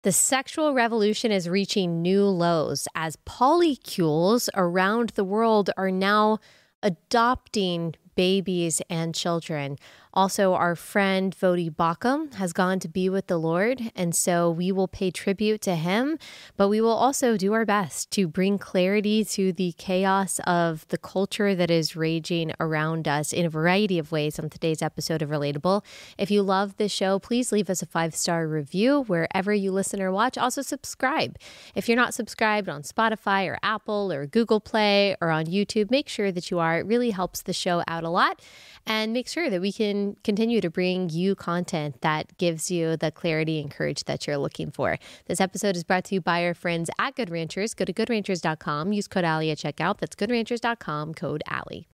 The sexual revolution is reaching new lows as polycules around the world are now adopting babies and children. Also, our friend Voddie Baucham has gone to be with the Lord, and so we will pay tribute to him, but we will also do our best to bring clarity to the chaos of the culture that is raging around us in a variety of ways on today's episode of Relatable. If you love this show, please leave us a 5-star review wherever you listen or watch. Also, subscribe. If you're not subscribed on Spotify or Apple or Google Play or on YouTube, make sure that you are. It really helps the show out a lot, and make sure that we can continue to bring you content that gives you the clarity and courage that you're looking for. This episode is brought to you by our friends at Good Ranchers. Go to goodranchers.com. Use code Allie at checkout. That's goodranchers.com, code Allie.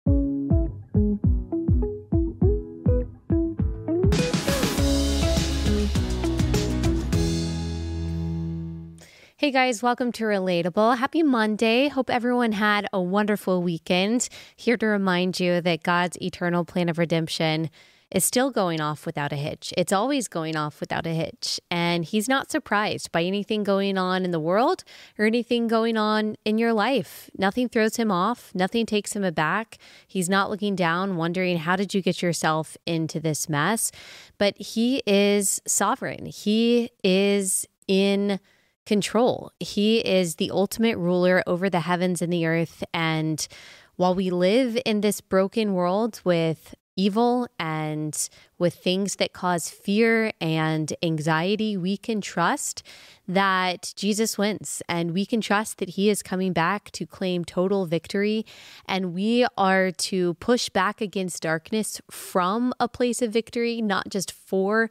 Hey guys, welcome to Relatable. Happy Monday. Hope everyone had a wonderful weekend. Here to remind you that God's eternal plan of redemption is still going off without a hitch. It's always going off without a hitch. And he's not surprised by anything going on in the world or anything going on in your life. Nothing throws him off. Nothing takes him aback. He's not looking down, wondering, how did you get yourself into this mess? But he is sovereign. He is in control. He is the ultimate ruler over the heavens and the earth. And while we live in this broken world with evil and with things that cause fear and anxiety, we can trust that Jesus wins, and we can trust that he is coming back to claim total victory. And we are to push back against darkness from a place of victory, not just for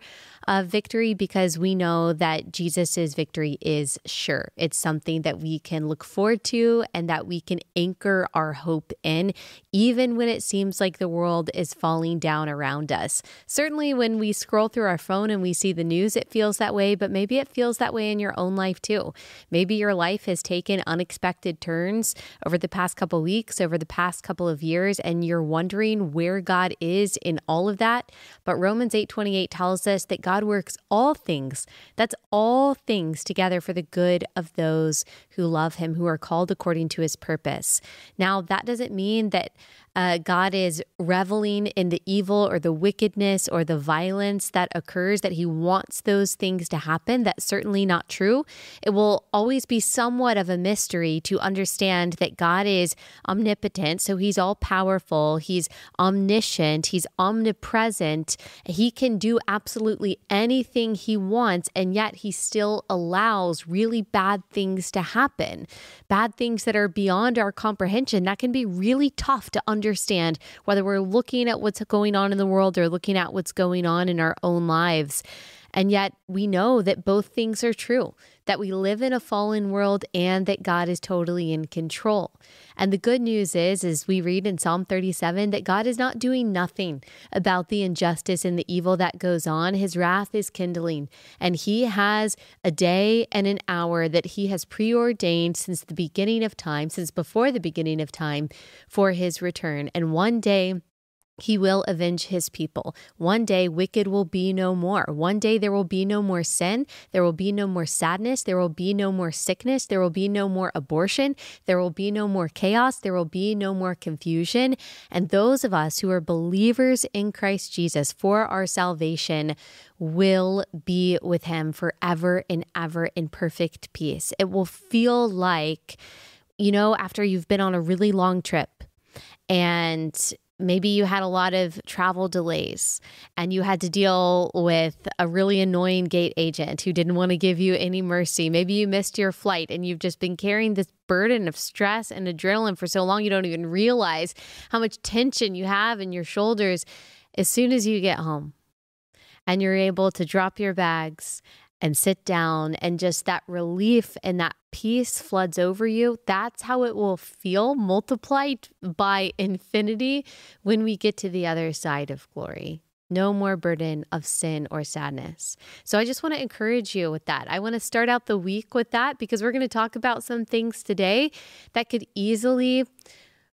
victory, because we know that Jesus's victory is sure. It's something that we can look forward to and that we can anchor our hope in, even when it seems like the world is falling down around us. Certainly when we scroll through our phone and we see the news, it feels that way, but maybe it feels that way in your own life too. Maybe your life has taken unexpected turns over the past couple of weeks, over the past couple of years, and you're wondering where God is in all of that. But Romans 8:28 tells us that God works all things, that's all things, together for the good of those who love him, who are called according to his purpose. Now, that doesn't mean that God is reveling in the evil or the wickedness or the violence that occurs, that he wants those things to happen. That's certainly not true. It will always be somewhat of a mystery to understand that God is omnipotent, so he's all powerful, he's omniscient, he's omnipresent, he can do absolutely anything he wants, and yet he still allows really bad things to happen, bad things that are beyond our comprehension. That can be really tough to understand, whether we're looking at what's going on in the world or looking at what's going on in our own lives. And yet we know that both things are true, that we live in a fallen world and that God is totally in control. And the good news is we read in Psalm 37 that God is not doing nothing about the injustice and the evil that goes on. His wrath is kindling, and he has a day and an hour that he has preordained since the beginning of time, since before the beginning of time, for his return. And one day he will avenge his people. One day, wicked will be no more. One day, there will be no more sin. There will be no more sadness. There will be no more sickness. There will be no more abortion. There will be no more chaos. There will be no more confusion. And those of us who are believers in Christ Jesus for our salvation will be with him forever and ever in perfect peace. It will feel like, after you've been on a really long trip and maybe you had a lot of travel delays and you had to deal with a really annoying gate agent who didn't want to give you any mercy. Maybe you missed your flight and you've just been carrying this burden of stress and adrenaline for so long you don't even realize how much tension you have in your shoulders. As soon as you get home and you're able to drop your bags and sit down, and just that relief and that peace floods over you, that's how it will feel, multiplied by infinity, when we get to the other side of glory. No more burden of sin or sadness. So I just want to encourage you with that. I want to start out the week with that, because we're going to talk about some things today that could easily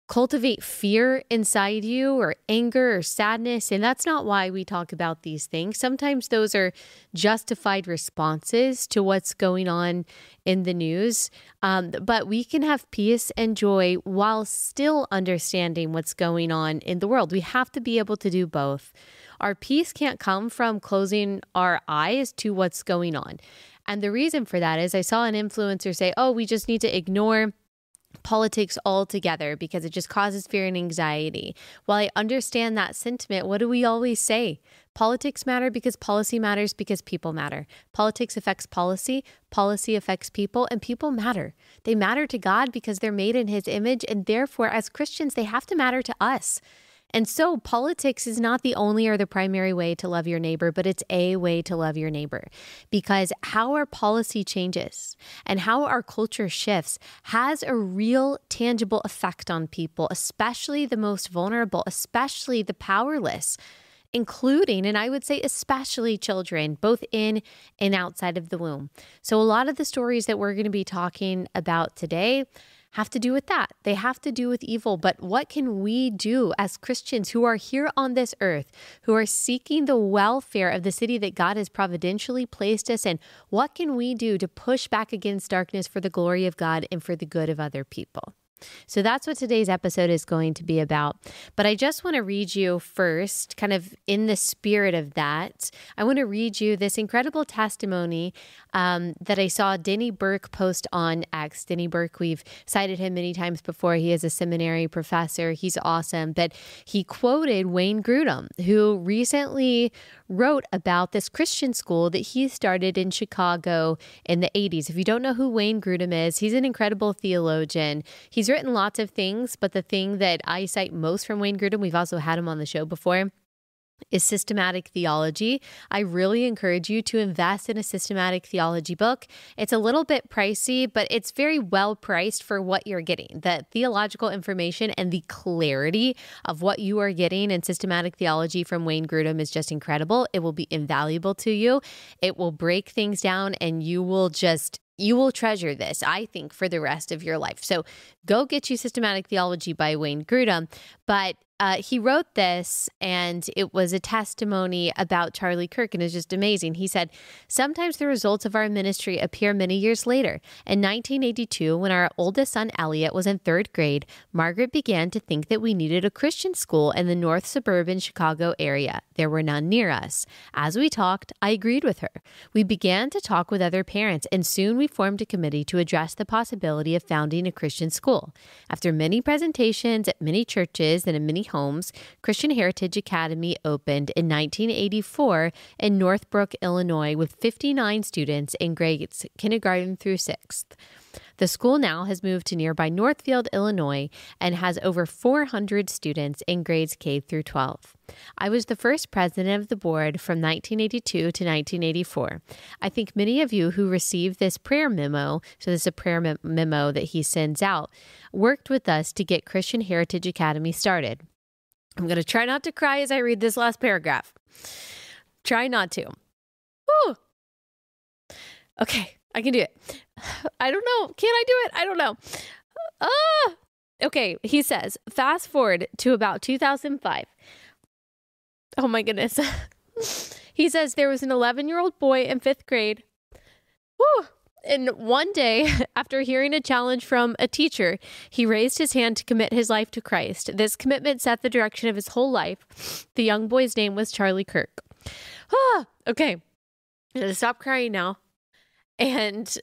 cultivate fear inside you or anger or sadness. And that's not why we talk about these things. Sometimes those are justified responses to what's going on in the news. But we can have peace and joy while still understanding what's going on in the world. We have to be able to do both. Our peace can't come from closing our eyes to what's going on. And the reason for that is I saw an influencer say, oh, we just need to ignore politics altogether because it just causes fear and anxiety. While I understand that sentiment, what do we always say? Politics matter because policy matters because people matter. Politics affects policy, policy affects people, and people matter. They matter to God because they're made in His image, and therefore, as Christians, they have to matter to us. And so politics is not the only or the primary way to love your neighbor, but it's a way to love your neighbor, because how our policy changes and how our culture shifts has a real tangible effect on people, especially the most vulnerable, especially the powerless, including, and I would say especially children, both in and outside of the womb. So a lot of the stories that we're going to be talking about today have to do with that. They have to do with evil. But what can we do as Christians who are here on this earth, who are seeking the welfare of the city that God has providentially placed us in? What can we do to push back against darkness for the glory of God and for the good of other people? So that's what today's episode is going to be about. But I just want to read you first, kind of in the spirit of that, I want to read you this incredible testimony that I saw Denny Burke post on X. Denny Burke, we've cited him many times before. He is a seminary professor. He's awesome. But he quoted Wayne Grudem, who recently wrote about this Christian school that he started in Chicago in the 80s. If you don't know who Wayne Grudem is, he's an incredible theologian. He's written lots of things, but the thing that I cite most from Wayne Grudem, we've also had him on the show before, is systematic theology. I really encourage you to invest in a systematic theology book. It's a little bit pricey, but it's very well priced for what you're getting. The theological information and the clarity of what you are getting in systematic theology from Wayne Grudem is just incredible. It will be invaluable to you. It will break things down, and you will treasure this, I think, for the rest of your life. So go get you Systematic Theology by Wayne Grudem. But he wrote this, and it was a testimony about Charlie Kirk, and it's just amazing. He said, sometimes the results of our ministry appear many years later. In 1982, when our oldest son, Elliot, was in third grade, Margaret began to think that we needed a Christian school in the north suburban Chicago area. There were none near us. As we talked, I agreed with her. We began to talk with other parents, and soon we formed a committee to address the possibility of founding a Christian school. After many presentations at many churches and in many homes, Christian Heritage Academy opened in 1984 in Northbrook, Illinois, with 59 students in grades kindergarten through 6th. The school now has moved to nearby Northfield, Illinois, and has over 400 students in grades K through 12. I was the first president of the board from 1982 to 1984. I think many of you who received this prayer memo, so this is a prayer memo that he sends out, worked with us to get Christian Heritage Academy started. I'm going to try not to cry as I read this last paragraph. Try not to. Woo. Okay, I can do it. I don't know. Can I do it? I don't know. Okay, he says, fast forward to about 2005. Oh my goodness. He says there was an 11-year-old boy in 5th grade. Woo! And one day, after hearing a challenge from a teacher, he raised his hand to commit his life to Christ. This commitment set the direction of his whole life. The young boy's name was Charlie Kirk. Okay. I'm going to stop crying now and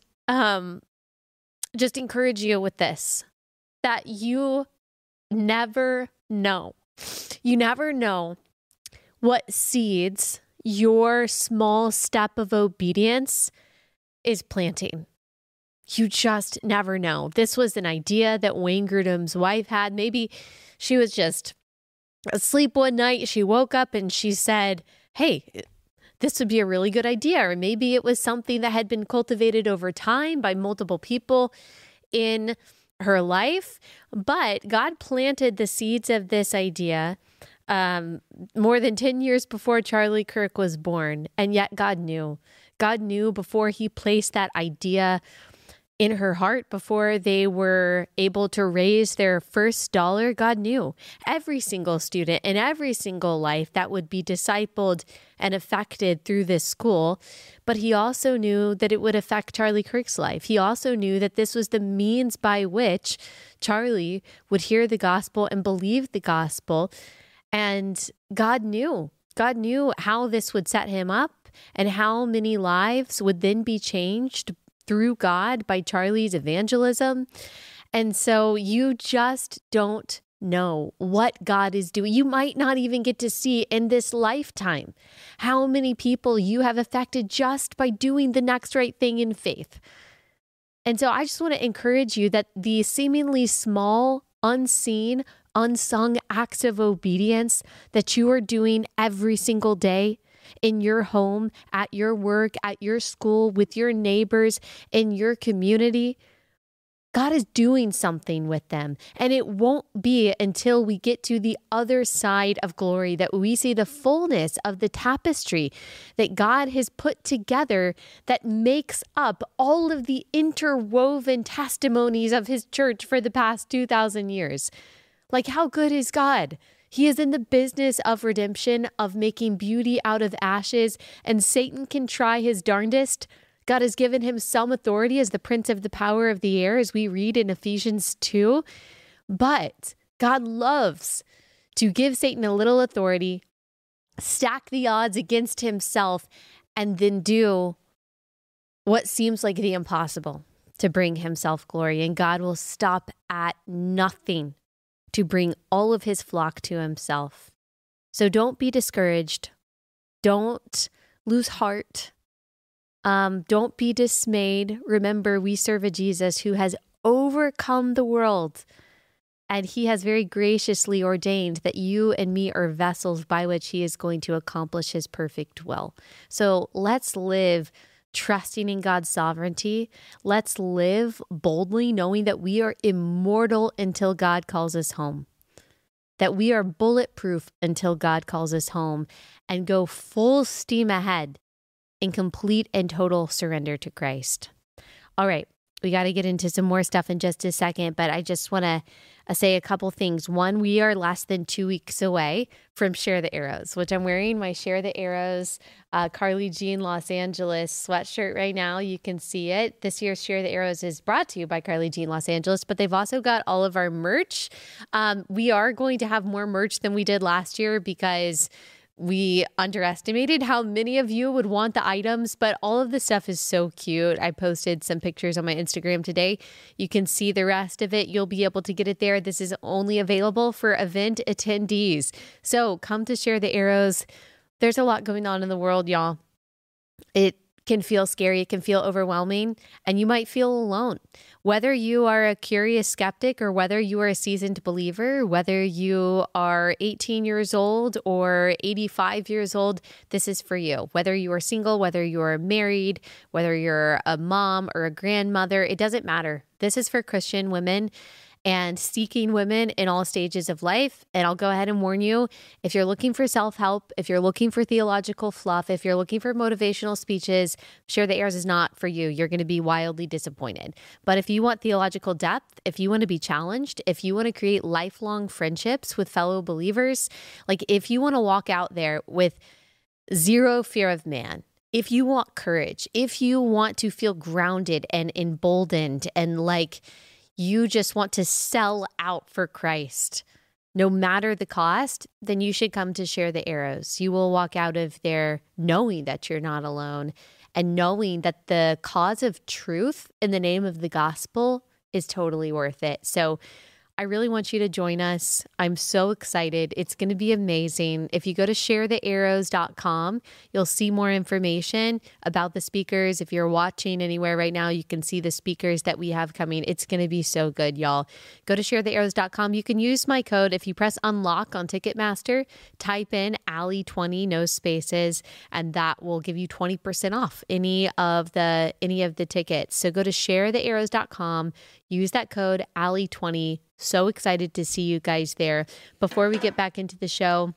just encourage you with this, that you never know. You never know what seeds your small step of obedience is planting. You just never know. This was an idea that Wayne Grudem's wife had. Maybe she was just asleep one night. She woke up and she said, hey, this would be a really good idea. Or maybe it was something that had been cultivated over time by multiple people in her life. But God planted the seeds of this idea more than 10 years before Charlie Kirk was born. And yet God knew. God knew before he placed that idea in her heart before they were able to raise their first dollar. God knew every single student and every single life that would be discipled and affected through this school. But he also knew that it would affect Charlie Kirk's life. He also knew that this was the means by which Charlie would hear the gospel and believe the gospel. And God knew how this would set him up and how many lives would then be changed through God by Charlie's evangelism. And so you just don't know what God is doing. You might not even get to see in this lifetime how many people you have affected just by doing the next right thing in faith. And so I just want to encourage you that the seemingly small, unseen, unsung acts of obedience that you are doing every single day in your home, at your work, at your school, with your neighbors, in your community, God is doing something with them. And it won't be until we get to the other side of glory that we see the fullness of the tapestry that God has put together that makes up all of the interwoven testimonies of his church for the past 2,000 years. Like, how good is God? He is in the business of redemption, of making beauty out of ashes, and Satan can try his darndest. God has given him some authority as the prince of the power of the air, as we read in Ephesians 2. But God loves to give Satan a little authority, stack the odds against himself, and then do what seems like the impossible to bring himself glory. And God will stop at nothing to bring all of his flock to himself. So don't be discouraged. Don't lose heart. Don't be dismayed. Remember, we serve a Jesus who has overcome the world, and he has very graciously ordained that you and me are vessels by which he is going to accomplish his perfect will. So let's live trusting in God's sovereignty. Let's live boldly, knowing that we are immortal until God calls us home, that we are bulletproof until God calls us home, and go full steam ahead in complete and total surrender to Christ. All right, we got to get into some more stuff in just a second, but I just want to say a couple things. One, we are less than 2 weeks away from Share the Arrows, which I'm wearing my Share the Arrows Carly Jean Los Angeles sweatshirt right now. You can see it. This year's Share the Arrows is brought to you by Carly Jean Los Angeles, but they've also got all of our merch. We are going to have more merch than we did last year because we underestimated how many of you would want the items, but all of the stuff is so cute. I posted some pictures on my Instagram today. You can see the rest of it. You'll be able to get it there. This is only available for event attendees. So come to Share the Arrows. There's a lot going on in the world, y'all. It can feel scary. It can feel overwhelming, and you might feel alone. Whether you are a curious skeptic or whether you are a seasoned believer, whether you are 18 years old or 85 years old, this is for you. Whether you are single, whether you are married, whether you're a mom or a grandmother, it doesn't matter. This is for Christian women and seeking women in all stages of life. And I'll go ahead and warn you, if you're looking for self-help, if you're looking for theological fluff, if you're looking for motivational speeches, Share the Arrows is not for you. You're going to be wildly disappointed. But if you want theological depth, if you want to be challenged, if you want to create lifelong friendships with fellow believers, like if you want to walk out there with zero fear of man, if you want courage, if you want to feel grounded and emboldened and like you just want to sell out for Christ, no matter the cost, then you should come to Share the Arrows. You will walk out of there knowing that you're not alone and knowing that the cause of truth in the name of the gospel is totally worth it. So I really want you to join us. I'm so excited. It's going to be amazing. If you go to sharethearrows.com, you'll see more information about the speakers. If you're watching anywhere right now, you can see the speakers that we have coming. It's going to be so good, y'all. Go to sharethearrows.com. You can use my code. If you press unlock on Ticketmaster, type in Allie 20, no spaces, and that will give you 20% off any of the tickets. So go to sharethearrows.com, use that code Allie 20. So excited to see you guys there. Before we get back into the show,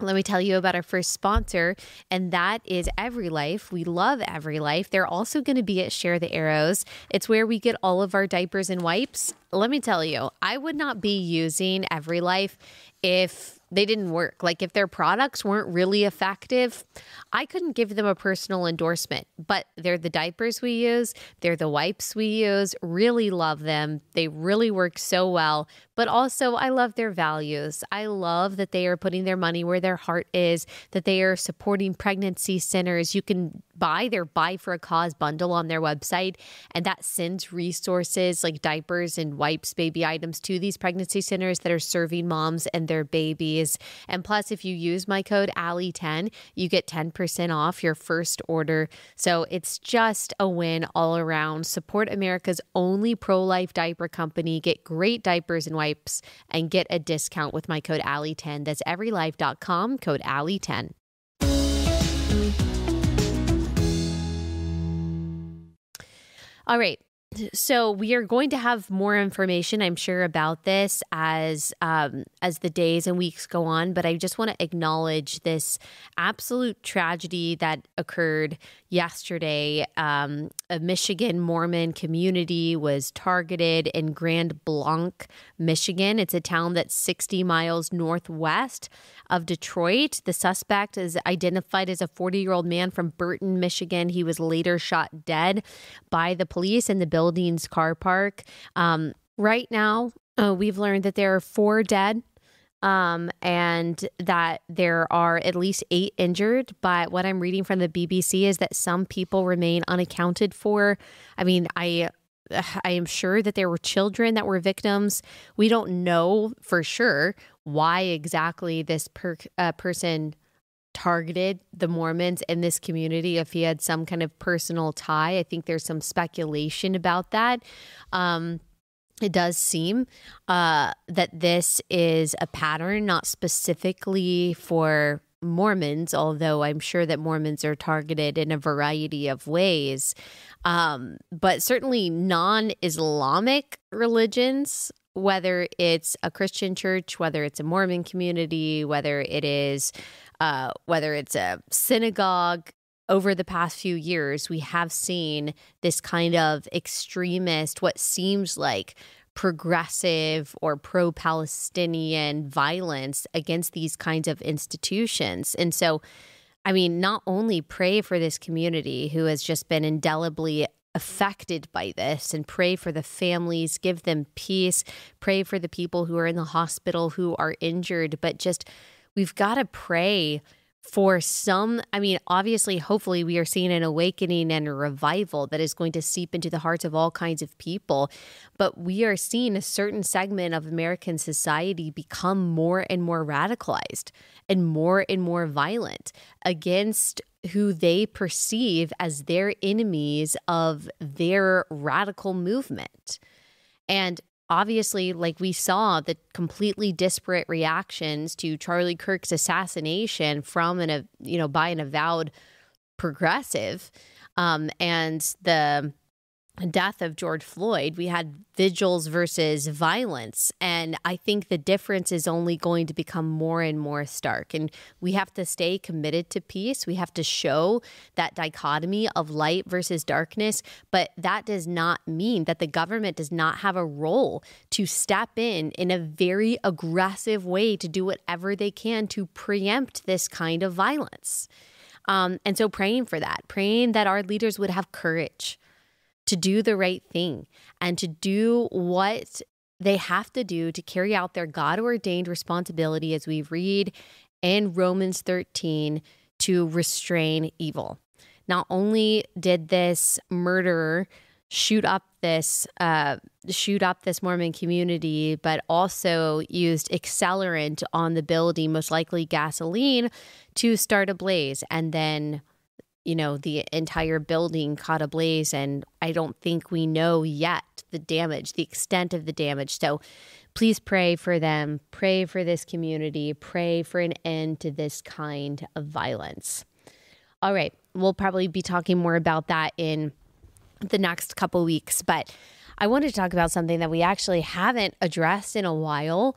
let me tell you about our first sponsor, and that is Every Life. We love Every Life. They're also going to be at Share the Arrows. It's where we get all of our diapers and wipes. Let me tell you, I would not be using Every Life if they didn't work. Like if their products weren't really effective, I couldn't give them a personal endorsement. But they're the diapers we use. They're the wipes we use. Really love them. They really work so well. But also, I love their values. I love that they are putting their money where their heart is, that they are supporting pregnancy centers. You can buy their Buy for a Cause bundle on their website, and that sends resources like diapers and wipes, baby items to these pregnancy centers that are serving moms and their babies. And plus, if you use my code Allie10, you get 10% off your first order. So it's just a win all around. Support America's only pro-life diaper company. Get great diapers and wipes and get a discount with my code Allie10. That's everylife.com, code Allie10. All right. So we are going to have more information, I'm sure, about this as the days and weeks go on. But I just want to acknowledge this absolute tragedy that occurred yesterday. A Michigan Mormon community was targeted in Grand Blanc, Michigan. It's a town that's 60 miles northwest of Detroit. The suspect is identified as a 40-year-old man from Burton, Michigan. He was later shot dead by the police in the building's car park. Right now, we've learned that there are 4 dead and that there are at least 8 injured. But what I'm reading from the BBC is that some people remain unaccounted for. I mean, I am sure that there were children that were victims. We don't know for sure why exactly this person targeted the Mormons in this community, if he had some kind of personal tie. I think there's some speculation about that. It does seem that this is a pattern, not specifically for Mormons, although I'm sure that Mormons are targeted in a variety of ways. But certainly non-Islamic religions, whether it's a Christian church, whether it's a Mormon community, whether it's a synagogue, over the past few years, we have seen this kind of extremist, what seems like progressive or pro-Palestinian violence against these kinds of institutions. And so, I mean, not only pray for this community who has just been indelibly affected by this, and pray for the families, give them peace, pray for the people who are in the hospital who are injured, but just we've got to pray for some, I mean, obviously, hopefully we are seeing an awakening and a revival that is going to seep into the hearts of all kinds of people. But we are seeing a certain segment of American society become more and more radicalized and more violent against who they perceive as their enemies of their radical movement. And obviously, like we saw the completely disparate reactions to Charlie Kirk's assassination from by an avowed progressive, and the death of George Floyd. We had vigils versus violence. And I think the difference is only going to become more and more stark. And we have to stay committed to peace. We have to show that dichotomy of light versus darkness. But that does not mean that the government does not have a role to step in a very aggressive way to do whatever they can to preempt this kind of violence. And so praying for that, praying that our leaders would have courage to do the right thing and to do what they have to do to carry out their God-ordained responsibility, as we read in Romans 13, to restrain evil. Not only did this murderer shoot up this Mormon community, but also used accelerant on the building, most likely gasoline, to start a blaze. And then the entire building caught ablaze, and I don't think we know yet the extent of the damage. So please pray for them, pray for this community, pray for an end to this kind of violence. All right, we'll probably be talking more about that in the next couple weeks, but I wanted to talk about something that we actually haven't addressed in a while.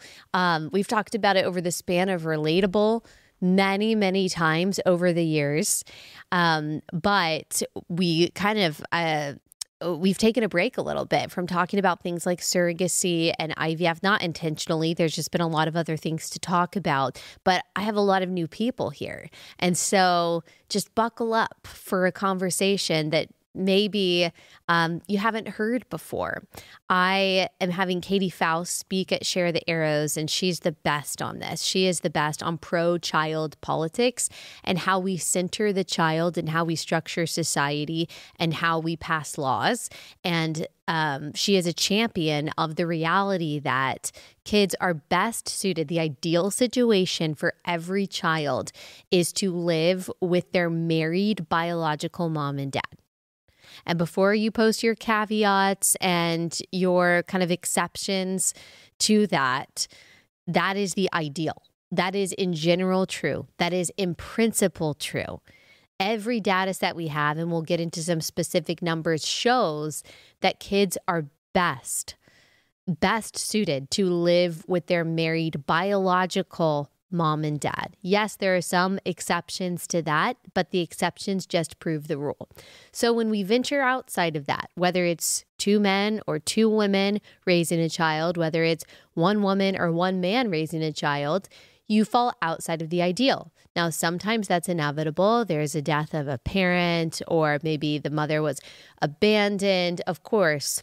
We've talked about it over the span of Relatable. many, many times over the years. But we kind of, we've taken a break a little bit from talking about things like surrogacy and IVF, not intentionally. There's just been a lot of other things to talk about, but I have a lot of new people here. And so just buckle up for a conversation that maybe you haven't heard before. I am having Katie Faust speak at Share the Arrows, and she's the best on this. She is the best on pro-child politics and how we center the child and how we structure society and how we pass laws. And she is a champion of the reality that kids are best suited. The ideal situation for every child is to live with their married biological mom and dad. And before you post your caveats and your kind of exceptions to that, that is the ideal. That is in general true. That is in principle true. Every data set we have, and we'll get into some specific numbers, shows that kids are best suited to live with their married biological mom and dad. Yes, there are some exceptions to that, but the exceptions just prove the rule. So when we venture outside of that, whether it's two men or two women raising a child, whether it's one woman or one man raising a child, you fall outside of the ideal. Now, sometimes that's inevitable. There's a death of a parent, or maybe the mother was abandoned. Of course,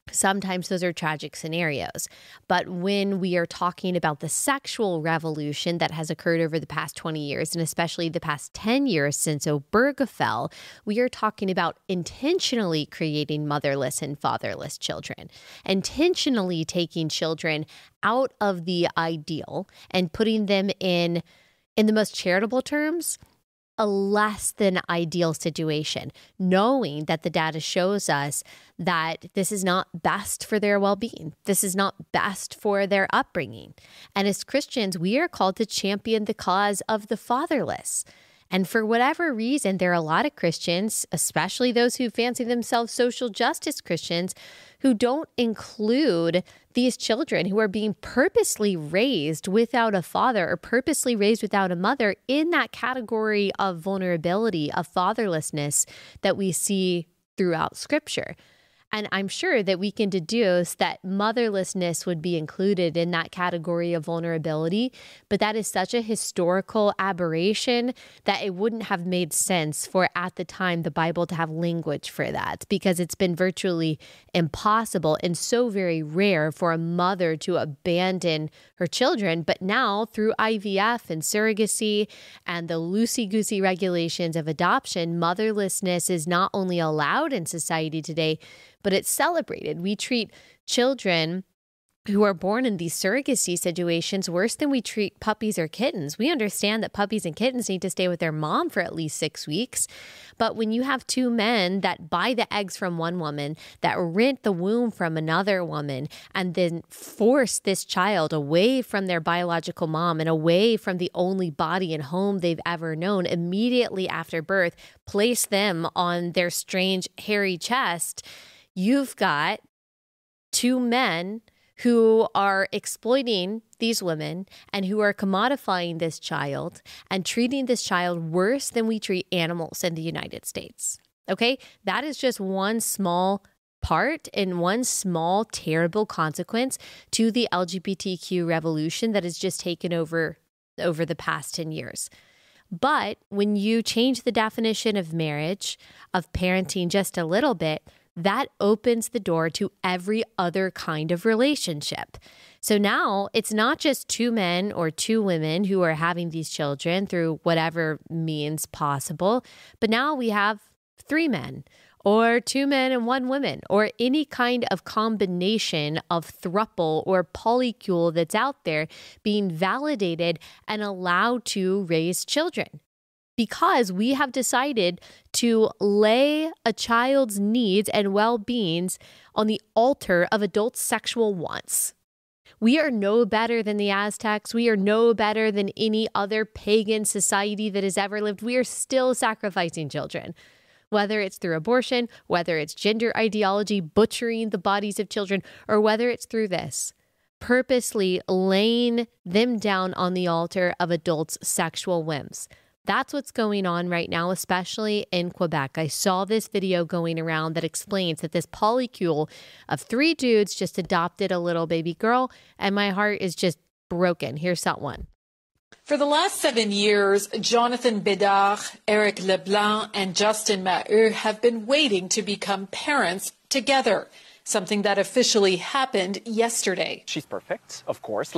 sometimes those are tragic scenarios. But when we are talking about the sexual revolution that has occurred over the past 20 years, and especially the past 10 years since Obergefell, we are talking about intentionally creating motherless and fatherless children, intentionally taking children out of the ideal and putting them in the most charitable terms, a less than ideal situation, knowing that the data shows us that this is not best for their well-being. This is not best for their upbringing. And as Christians, we are called to champion the cause of the fatherless. And for whatever reason, there are a lot of Christians, especially those who fancy themselves social justice Christians, who don't include these children who are being purposely raised without a father or purposely raised without a mother in that category of vulnerability, of fatherlessness that we see throughout Scripture. And I'm sure that we can deduce that motherlessness would be included in that category of vulnerability, but that is such a historical aberration that it wouldn't have made sense for, at the time, the Bible to have language for that, because it's been virtually impossible and so very rare for a mother to abandon her children. But now, through IVF and surrogacy and the loosey-goosey regulations of adoption, motherlessness is not only allowed in society today, but it's celebrated. We treat children who are born in these surrogacy situations worse than we treat puppies or kittens. We understand that puppies and kittens need to stay with their mom for at least 6 weeks. But when you have two men that buy the eggs from one woman, that rent the womb from another woman, and then force this child away from their biological mom and away from the only body and home they've ever known immediately after birth, place them on their strange hairy chest, you've got two men who are exploiting these women and who are commodifying this child and treating this child worse than we treat animals in the United States. Okay? That is just one small part and one small terrible consequence to the LGBTQ revolution that has just taken over the past 10 years. But when you change the definition of marriage, of parenting just a little bit, that opens the door to every other kind of relationship. So now it's not just two men or two women who are having these children through whatever means possible, but now we have three men or two men and one woman, or any kind of combination of throuple or polycule that's out there being validated and allowed to raise children. Because we have decided to lay a child's needs and well-beings on the altar of adult sexual wants. We are no better than the Aztecs. We are no better than any other pagan society that has ever lived. We are still sacrificing children, whether it's through abortion, whether it's gender ideology, butchering the bodies of children, or whether it's through this. purposely laying them down on the altar of adults' sexual whims. That's what's going on right now, especially in Quebec. I saw this video going around that explains that this polycule of 3 dudes just adopted a little baby girl, and my heart is just broken. Here's that one. For the last 7 years, Jonathan Bédard, Eric Leblanc, and Justin Maheu have been waiting to become parents together, something that officially happened yesterday. She's perfect, of course.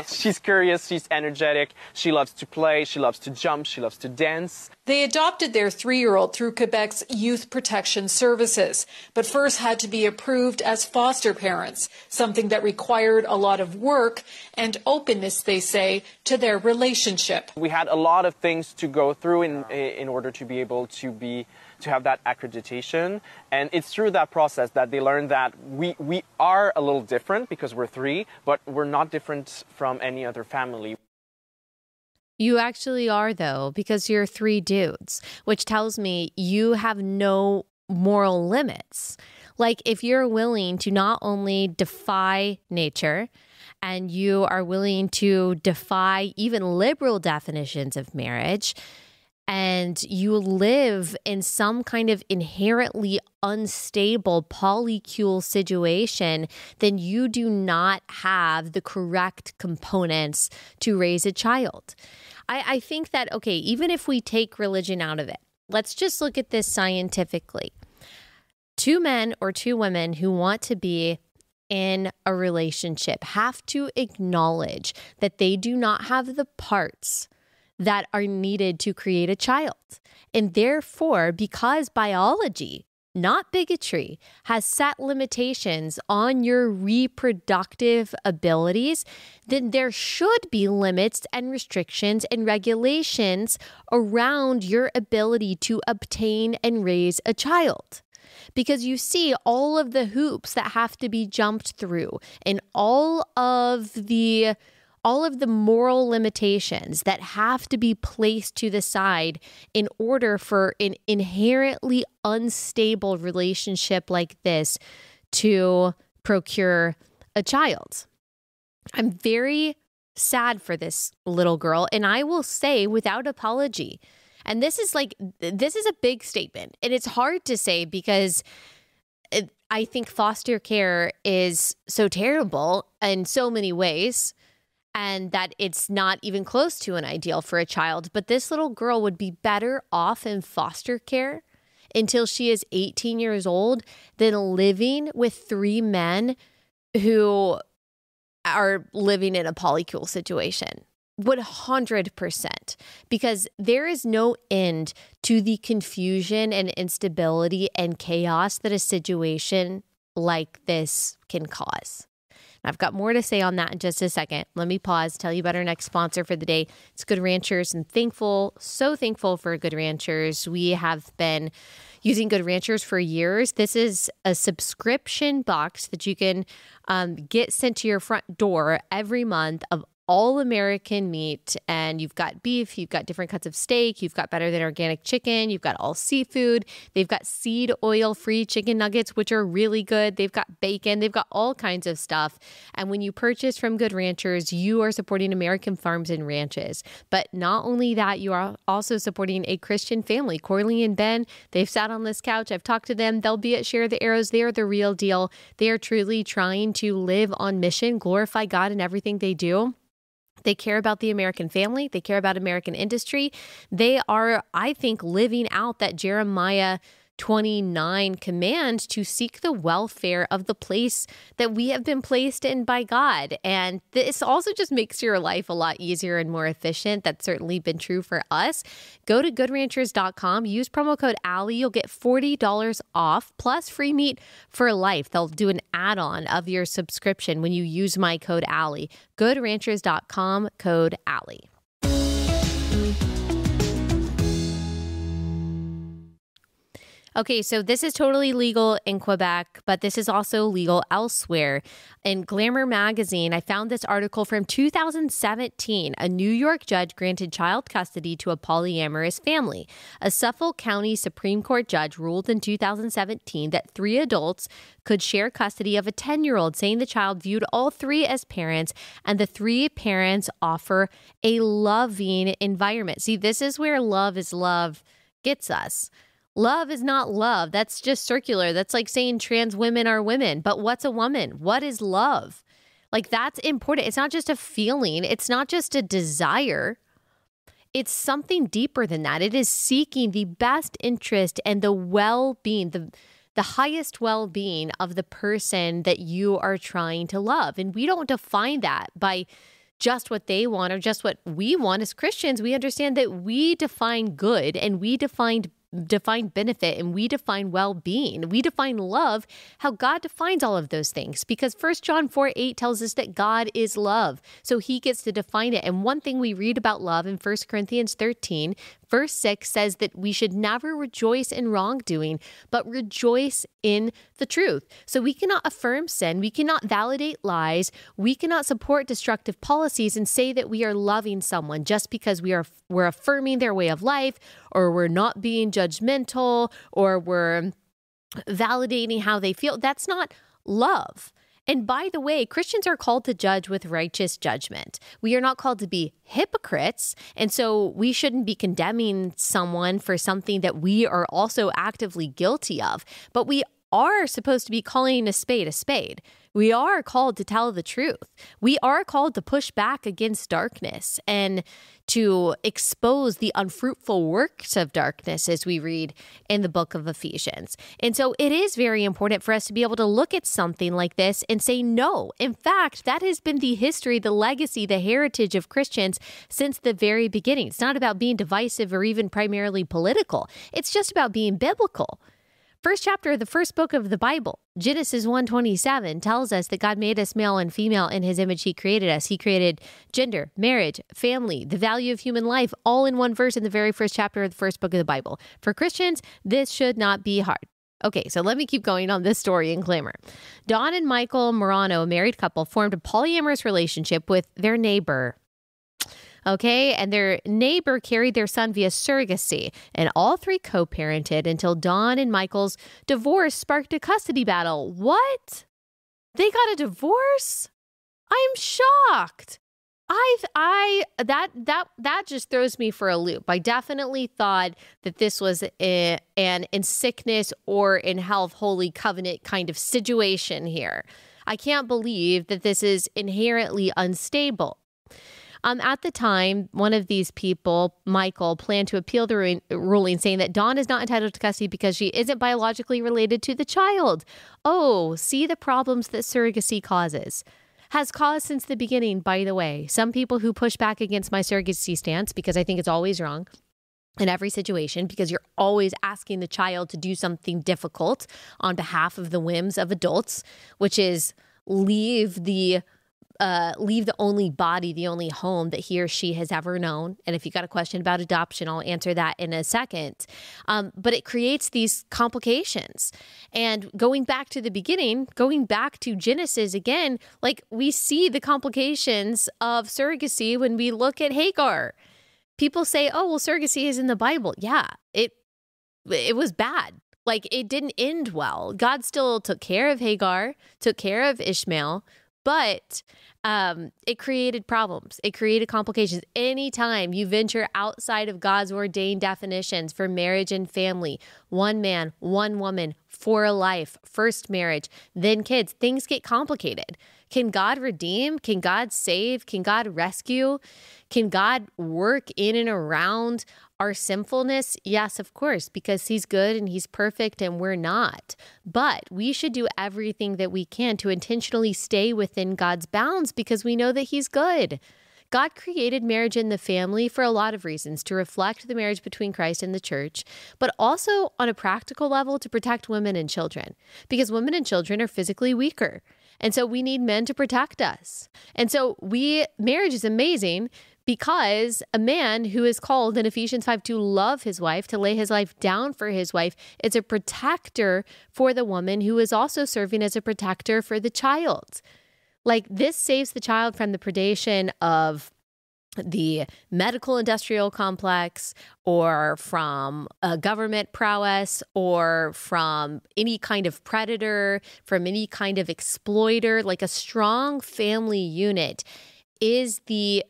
She's curious, she's energetic, she loves to play, she loves to jump, she loves to dance. They adopted their 3-year-old through Quebec's Youth Protection Services, but first had to be approved as foster parents, something that required a lot of work and openness, they say, to their relationship. We had a lot of things to go through in order to be able to have that accreditation, and it's through that process that they learned that we are a little different because we're 3, but we're not different from any other family. You actually are, though, because you're 3 dudes, which tells me you have no moral limits. Like, if you're willing to not only defy nature, and you are willing to defy even liberal definitions of marriage, and you live in some kind of inherently unstable polycule situation, then you do not have the correct components to raise a child. I think that, okay, even if we take religion out of it, let's just look at this scientifically. 2 men or 2 women who want to be in a relationship have to acknowledge that they do not have the parts that are needed to create a child. And therefore, because biology, not bigotry, has set limitations on your reproductive abilities, then there should be limits and restrictions and regulations around your ability to obtain and raise a child. Because you see all of the hoops that have to be jumped through and all of the moral limitations that have to be placed to the side in order for an inherently unstable relationship like this to procure a child. I'm very sad for this little girl, and I will say without apology, and this is a big statement, and it's hard to say because I think foster care is so terrible in so many ways, and that it's not even close to an ideal for a child. But this little girl would be better off in foster care until she is 18 years old than living with 3 men who are living in a polycule situation. 100%. Because there is no end to the confusion and instability and chaos that a situation like this can cause. I've got more to say on that in just a second. Let me pause, tell you about our next sponsor for the day. It's Good Ranchers, and so thankful for Good Ranchers. We have been using Good Ranchers for years. This is a subscription box that you can get sent to your front door every month of all American meat, and you've got beef, you've got different cuts of steak, you've got better than organic chicken, you've got all seafood, they've got seed oil free chicken nuggets, which are really good, they've got bacon, they've got all kinds of stuff. And when you purchase from Good Ranchers, you are supporting American farms and ranches. But not only that, you are also supporting a Christian family. Corley and Ben, they've sat on this couch, I've talked to them, they'll be at Share the Arrows, they are the real deal. They are truly trying to live on mission, glorify God in everything they do. They care about the American family. They care about American industry. They are, I think, living out that Jeremiah 29 command to seek the welfare of the place that we have been placed in by God. And this also just makes your life a lot easier and more efficient. That's certainly been true for us. Go to goodranchers.com, use promo code Allie. You'll get $40 off plus free meat for life. They'll do an add-on of your subscription when you use my code Allie. Goodranchers.com, code Allie. Okay, so this is totally legal in Quebec, but this is also legal elsewhere. In Glamour magazine, I found this article from 2017. A New York judge granted child custody to a polyamorous family. A Suffolk County Supreme Court judge ruled in 2017 that 3 adults could share custody of a 10-year-old, saying the child viewed all 3 as parents, and the 3 parents offer a loving environment. See, this is where love is love gets us. Love is not love. That's just circular. That's like saying trans women are women. But what's a woman? What is love? Like, that's important. It's not just a feeling. It's not just a desire. It's something deeper than that. It is seeking the best interest and the well-being, the highest well-being of the person that you are trying to love. And we don't define that by just what they want or just what we want. As Christians, we understand that we define good and we define benefit and we define well-being. We define love how God defines all of those things, because 1 John 4:8 tells us that God is love. So he gets to define it. And one thing we read about love in 1 Corinthians 13, verse 6 says that we should never rejoice in wrongdoing, but rejoice in the truth. So we cannot affirm sin. We cannot validate lies. We cannot support destructive policies and say that we are loving someone just because we're affirming their way of life, or we're not being judgmental, or we're validating how they feel. That's not love. And by the way, Christians are called to judge with righteous judgment. We are not called to be hypocrites. And so we shouldn't be condemning someone for something that we are also actively guilty of. But we are supposed to be calling a spade a spade. We are called to tell the truth. We are called to push back against darkness and to expose the unfruitful works of darkness, as we read in the book of Ephesians. And so it is very important for us to be able to look at something like this and say no. In fact, that has been the history, the legacy, the heritage of Christians since the very beginning. It's not about being divisive or even primarily political. It's just about being biblical. First chapter of the first book of the Bible, Genesis 1:27, tells us that God made us male and female in his image. He created us. He created gender, marriage, family, the value of human life, all in one verse in the very first chapter of the first book of the Bible. For Christians, this should not be hard. Okay, so let me keep going on this story in Glamour. Dawn and Michael Morano, a married couple, formed a polyamorous relationship with their neighbor. Okay, and their neighbor carried their son via surrogacy, and all 3 co-parented until Dawn and Michael's divorce sparked a custody battle. What? They got a divorce? I'm shocked. That just throws me for a loop. I definitely thought that this was an in sickness or in health holy covenant kind of situation here. I can't believe that this is inherently unstable. At the time, one of these people, Michael, planned to appeal the ruling, saying that Dawn is not entitled to custody because she isn't biologically related to the child. Oh, see the problems that surrogacy causes. Has caused since the beginning, by the way. Some people who push back against my surrogacy stance, because I think it's always wrong in every situation, because you're always asking the child to do something difficult on behalf of the whims of adults, which is leave the only body, the only home that he or she has ever known. And if you got a question about adoption, I'll answer that in a second. But it creates these complications. And going back to the beginning, going back to Genesis again, like we see the complications of surrogacy when we look at Hagar. People say, oh, well, surrogacy is in the Bible. Yeah, it was bad. Like it didn't end well. God still took care of Hagar, took care of Ishmael, but it created problems. It created complications. Anytime you venture outside of God's ordained definitions for marriage and family, one man, one woman, for a life, first marriage, then kids, things get complicated. Can God redeem? Can God save? Can God rescue? Can God work in and around our sinfulness? Yes, of course, because he's good and he's perfect and we're not. But we should do everything that we can to intentionally stay within God's bounds because we know that he's good. God created marriage and the family for a lot of reasons, to reflect the marriage between Christ and the church, but also on a practical level to protect women and children, because women and children are physically weaker. And so we need men to protect us. And so marriage is amazing Because a man who is called in Ephesians 5 to love his wife, to lay his life down for his wife, is a protector for the woman who is also serving as a protector for the child. Like, this saves the child from the predation of the medical industrial complex, or from a government prowess, or from any kind of predator, from any kind of exploiter. Like, a strong family unit is the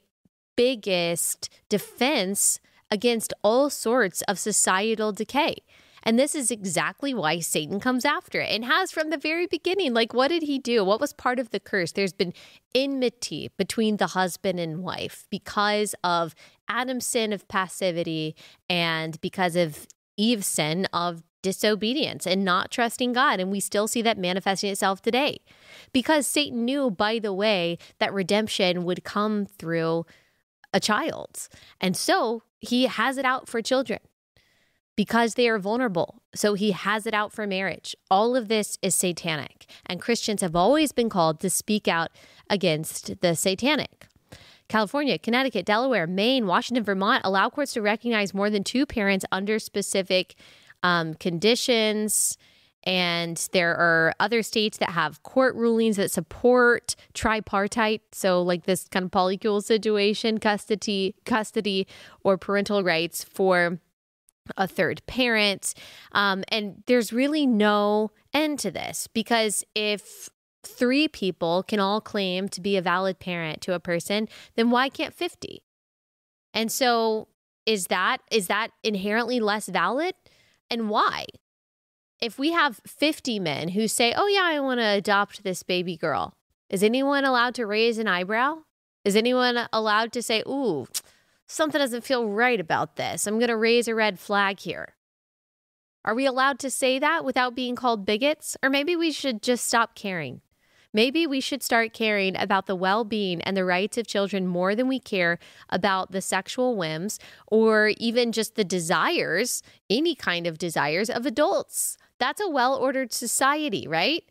biggest defense against all sorts of societal decay. And this is exactly why Satan comes after it, and has from the very beginning. Like, what did he do? What was part of the curse? There's been enmity between the husband and wife because of Adam's sin of passivity and because of Eve's sin of disobedience and not trusting God. And we still see that manifesting itself today, because Satan knew, by the way, that redemption would come through a child. And so he has it out for children because they are vulnerable. So he has it out for marriage. All of this is satanic. And Christians have always been called to speak out against the satanic. California, Connecticut, Delaware, Maine, Washington, Vermont allow courts to recognize more than two parents under specific conditions. And there are other states that have court rulings that support tripartite. So like this kind of polycule situation, custody or parental rights for a third parent. And there's really no end to this, because if 3 people can all claim to be a valid parent to a person, then why can't 50? And so is that inherently less valid? And why? If we have 50 men who say, oh yeah, I want to adopt this baby girl, is anyone allowed to raise an eyebrow? Is anyone allowed to say, ooh, something doesn't feel right about this, I'm going to raise a red flag here? Are we allowed to say that without being called bigots? Or maybe we should just stop caring. Maybe we should start caring about the well-being and the rights of children more than we care about the sexual whims or even just the desires, any kind of desires of adults. That's a well-ordered society, right?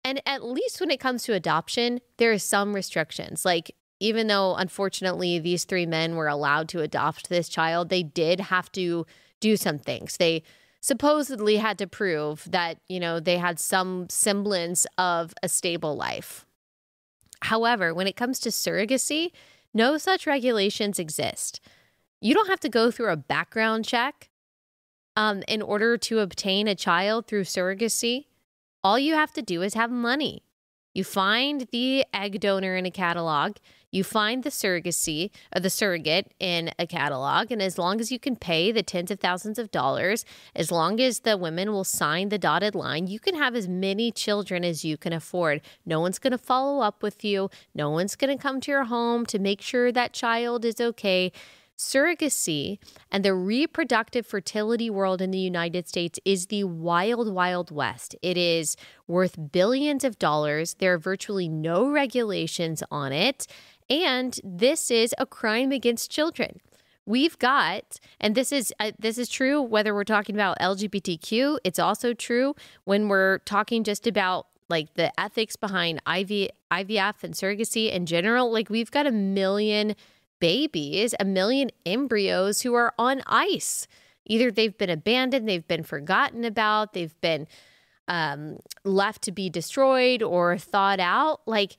And at least when it comes to adoption, there are some restrictions. Like, even though, unfortunately, these 3 men were allowed to adopt this child, they did have to do some things. They supposedly had to prove that, they had some semblance of a stable life. However, when it comes to surrogacy, no such regulations exist. You don't have to go through a background check in order to obtain a child through surrogacy. All you have to do is have money. You find the egg donor in a catalog, you find the surrogacy or the surrogate in a catalog, and as long as you can pay the tens of thousands of dollars, as long as the women will sign the dotted line, you can have as many children as you can afford. No one's going to follow up with you. No one's going to come to your home to make sure that child is okay. Surrogacy and the reproductive fertility world in the United States is the wild, wild west. It is worth billions of dollars. There are virtually no regulations on it. And this is a crime against children. We've got, and this is true whether we're talking about LGBTQ. It's also true when we're talking just about like the ethics behind IVF and surrogacy in general. Like, we've got 1 million babies, 1 million embryos who are on ice. Either they've been abandoned, they've been forgotten about, they've been left to be destroyed or thawed out. Like,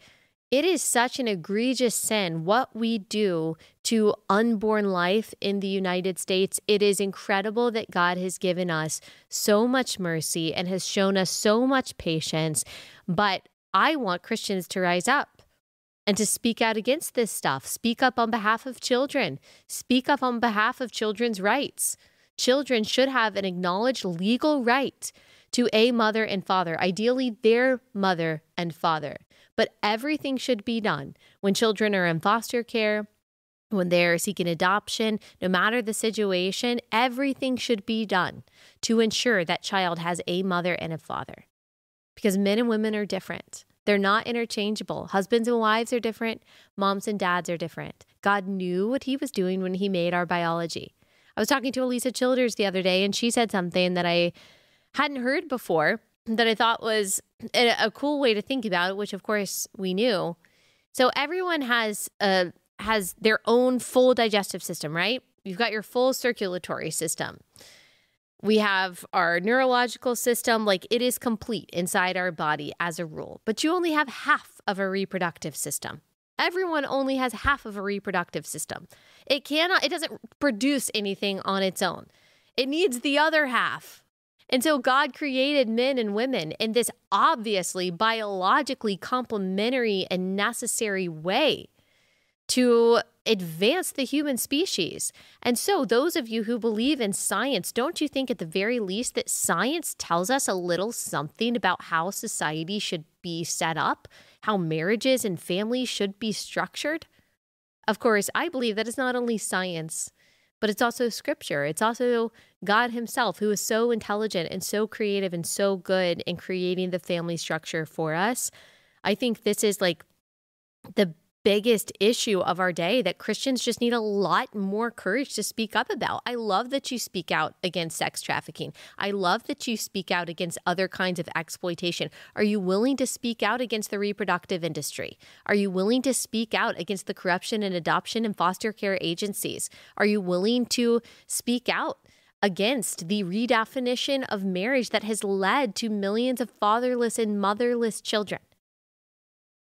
it is such an egregious sin what we do to unborn life in the United States. It is incredible that God has given us so much mercy and has shown us so much patience. But I want Christians to rise up and to speak out against this stuff. Speak up on behalf of children. Speak up on behalf of children's rights. Children should have an acknowledged legal right to a mother and father, ideally their mother and father. But everything should be done when children are in foster care, when they're seeking adoption, no matter the situation, everything should be done to ensure that child has a mother and a father. Because men and women are different. They're not interchangeable. Husbands and wives are different. Moms and dads are different. God knew what he was doing when he made our biology. I was talking to Elisa Childers the other day, and she said something that I hadn't heard before that I thought was a cool way to think about it, which of course we knew. So everyone has has their own full digestive system, right? You've got your full circulatory system. We have our neurological system, like it is complete inside our body as a rule, but you only have half of a reproductive system. Everyone only has half of a reproductive system. It doesn't produce anything on its own. It needs the other half. And so God created men and women in this obviously biologically complementary and necessary way to advance the human species. And so those of you who believe in science, don't you think at the very least that science tells us a little something about how society should be set up, how marriages and families should be structured? Of course, I believe that it's not only science, but it's also scripture. It's also God himself, who is so intelligent and so creative and so good in creating the family structure for us. I think this is like the biggest issue of our day that Christians just need a lot more courage to speak up about. I love that you speak out against sex trafficking. I love that you speak out against other kinds of exploitation. Are you willing to speak out against the reproductive industry? Are you willing to speak out against the corruption in adoption and foster care agencies? Are you willing to speak out against the redefinition of marriage that has led to millions of fatherless and motherless children?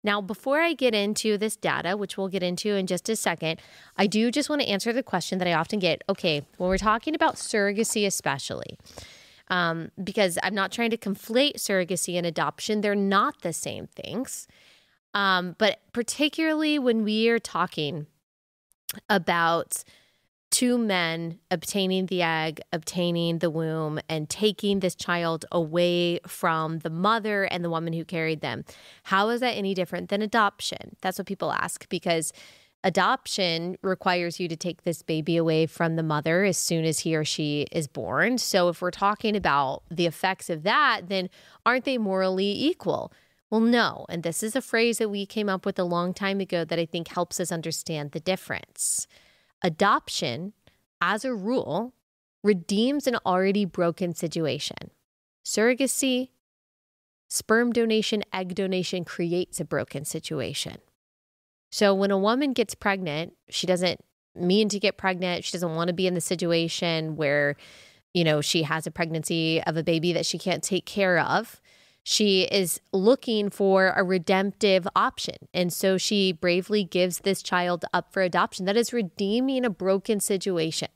Now, before I get into this data, which we'll get into in just a second, I do just want to answer the question that I often get. Okay, when we're talking about surrogacy especially, because I'm not trying to conflate surrogacy and adoption. They're not the same things. But particularly when we are talking about two men obtaining the egg, obtaining the womb, and taking this child away from the mother and the woman who carried them. How is that any different than adoption? That's what people ask, because adoption requires you to take this baby away from the mother as soon as he or she is born. So if we're talking about the effects of that, then aren't they morally equal? Well, no. And this is a phrase that we came up with a long time ago that I think helps us understand the difference. Adoption, as a rule, redeems an already broken situation. Surrogacy, sperm donation, egg donation creates a broken situation. So when a woman gets pregnant, she doesn't mean to get pregnant. She doesn't want to be in the situation where, she has a pregnancy of a baby that she can't take care of. She is looking for a redemptive option. And so she bravely gives this child up for adoption. That is redeeming a broken situation.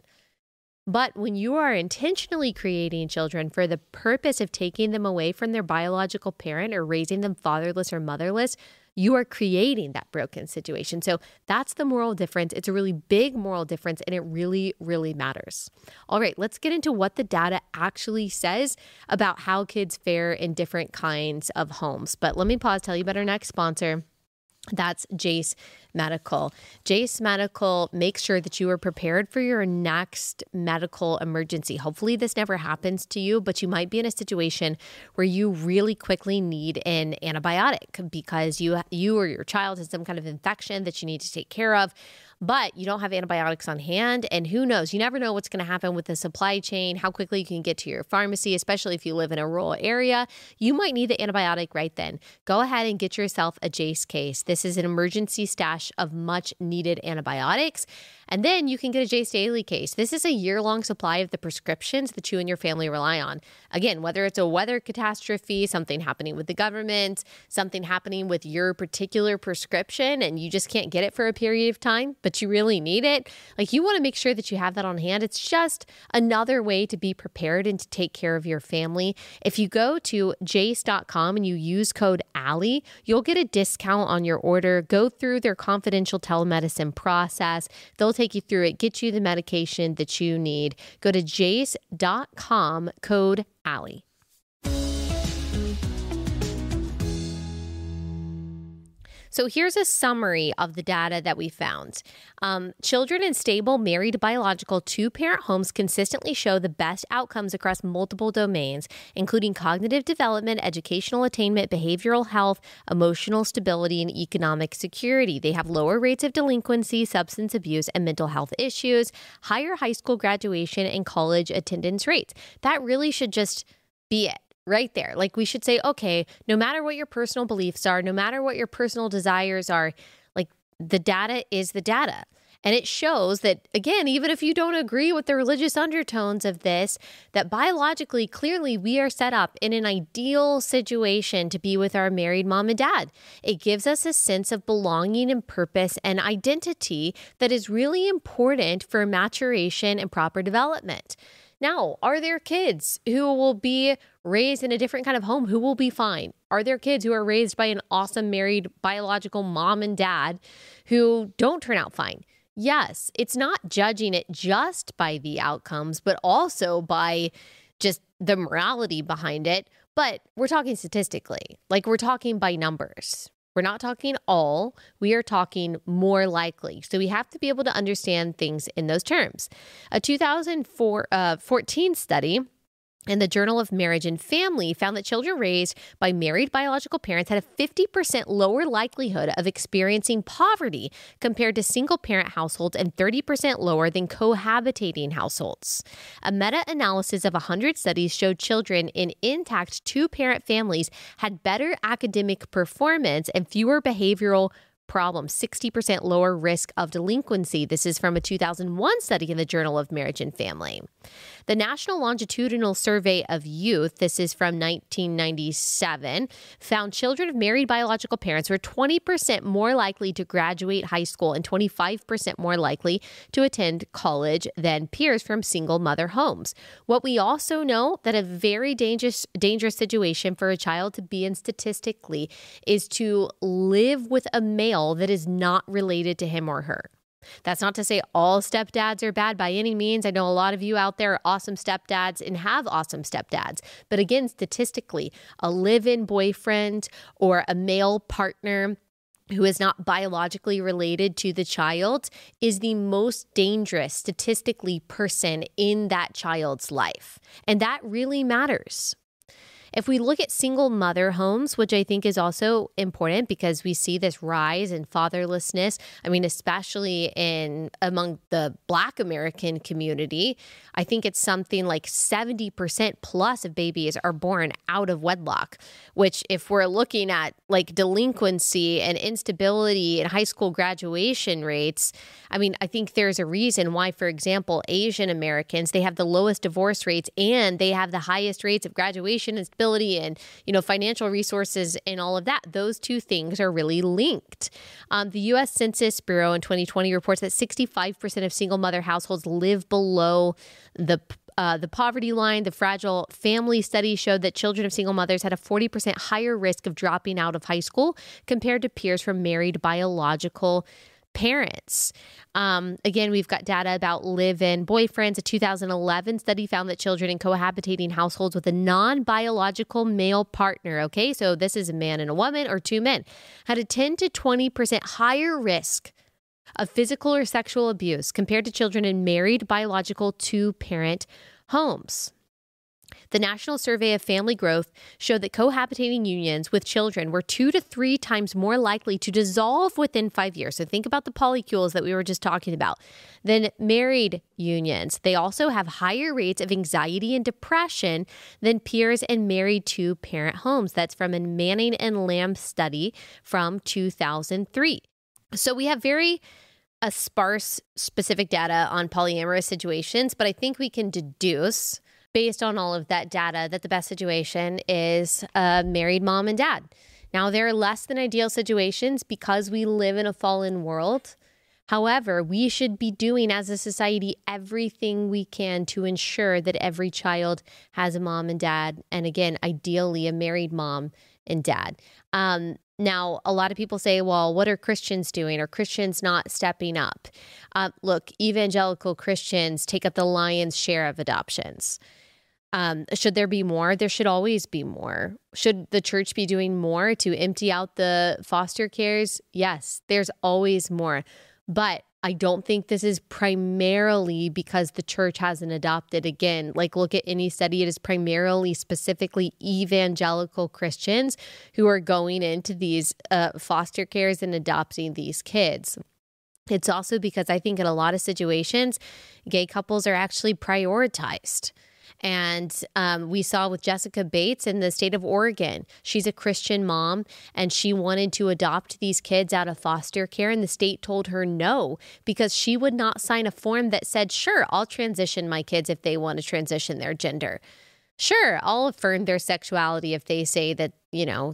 But when you are intentionally creating children for the purpose of taking them away from their biological parent or raising them fatherless or motherless, you are creating that broken situation. So that's the moral difference. It's a really big moral difference, and it really, really matters. All right, let's get into what the data actually says about how kids fare in different kinds of homes. But let me pause, tell you about our next sponsor. That's Jase Medical. Jase Medical makes sure that you are prepared for your next medical emergency. Hopefully this never happens to you, but you might be in a situation where you really quickly need an antibiotic because you or your child has some kind of infection that you need to take care of, but you don't have antibiotics on hand. And who knows, you never know what's going to happen with the supply chain, how quickly you can get to your pharmacy, especially if you live in a rural area. You might need the antibiotic right then. Go ahead and get yourself a Jase case. This is an emergency stash of much needed antibiotics. And then you can get a Jase Daily case. This is a year-long supply of the prescriptions that you and your family rely on. Again, whether it's a weather catastrophe, something happening with the government, something happening with your particular prescription, and you just can't get it for a period of time, but you really need it. Like, you want to make sure that you have that on hand. It's just another way to be prepared and to take care of your family. If you go to jase.com and you use code Allie, you'll get a discount on your order. Go through their confidential telemedicine process. They'll take you through it, get you the medication that you need. Go to jase.com, code Allie. So here's a summary of the data that we found. Children in stable, married, biological, two-parent homes consistently show the best outcomes across multiple domains, including cognitive development, educational attainment, behavioral health, emotional stability, and economic security. They have lower rates of delinquency, substance abuse, and mental health issues, higher high school graduation, and college attendance rates. That really should just be it. Right there. Like, we should say, okay, no matter what your personal beliefs are, no matter what your personal desires are, like, the data is the data. And it shows that, again, even if you don't agree with the religious undertones of this, that biologically, clearly, we are set up in an ideal situation to be with our married mom and dad. It gives us a sense of belonging and purpose and identity that is really important for maturation and proper development. Now, are there kids who will be raised in a different kind of home who will be fine? Are there kids who are raised by an awesome married biological mom and dad who don't turn out fine? Yes, it's not judging it just by the outcomes, but also by just the morality behind it. But we're talking statistically, like we're talking by numbers. We're not talking all, we are talking more likely. So we have to be able to understand things in those terms. A 2014 study in the Journal of Marriage and Family found that children raised by married biological parents had a 50% lower likelihood of experiencing poverty compared to single-parent households and 30% lower than cohabitating households. A meta-analysis of 100 studies showed children in intact two-parent families had better academic performance and fewer behavioral problems, 60% lower risk of delinquency. This is from a 2001 study in the Journal of Marriage and Family. The National Longitudinal Survey of Youth, this is from 1997, found children of married biological parents were 20% more likely to graduate high school and 25% more likely to attend college than peers from single mother homes. What we also know that a very dangerous situation for a child to be in statistically is to live with a male that is not related to him or her. That's not to say all stepdads are bad by any means. I know a lot of you out there are awesome stepdads and have awesome stepdads. But again, statistically, a live-in boyfriend or a male partner who is not biologically related to the child is the most dangerous statistically person in that child's life. And that really matters. If we look at single mother homes, which I think is also important because we see this rise in fatherlessness, I mean, especially among the Black American community, I think it's something like 70% plus of babies are born out of wedlock, which if we're looking at like delinquency and instability and high school graduation rates, I mean, I think there's a reason why, for example, Asian Americans, they have the lowest divorce rates and they have the highest rates of graduation and stability and, financial resources and all of that. Those two things are really linked. The U.S. Census Bureau in 2020 reports that 65% of single mother households live below the poverty line. The Fragile Family Study showed that children of single mothers had a 40% higher risk of dropping out of high school compared to peers from married biological parents. Again, we've got data about live-in boyfriends. A 2011 study found that children in cohabitating households with a non-biological male partner, okay, so this is a man and a woman or two men, had a 10 to 20% higher risk of physical or sexual abuse compared to children in married biological two-parent homes. The National Survey of Family Growth showed that cohabitating unions with children were 2 to 3 times more likely to dissolve within 5 years. So think about the polycules that we were just talking about. Than married unions. They also have higher rates of anxiety and depression than peers in married two-parent homes. That's from a Manning and Lamb study from 2003. So we have very sparse specific data on polyamorous situations, but I think we can deduce based on all of that data that the best situation is a married mom and dad. Now, there are less than ideal situations because we live in a fallen world. However, we should be doing as a society everything we can to ensure that every child has a mom and dad, and again, ideally a married mom and dad. Now, a lot of people say, well, what are Christians doing? Are Christians not stepping up? Look, evangelical Christians take up the lion's share of adoptions. Should there be more? There should always be more. Should the church be doing more to empty out the foster cares? Yes, there's always more. But I don't think this is primarily because the church hasn't adopted. Again, like look at any study, it is primarily specifically evangelical Christians who are going into these foster cares and adopting these kids. It's also because I think in a lot of situations, gay couples are actually prioritized. And we saw with Jessica Bates in the state of Oregon, she's a Christian mom and she wanted to adopt these kids out of foster care. And the state told her no, because she would not sign a form that said, sure, I'll transition my kids if they want to transition their gender. Sure, I'll affirm their sexuality if they say that,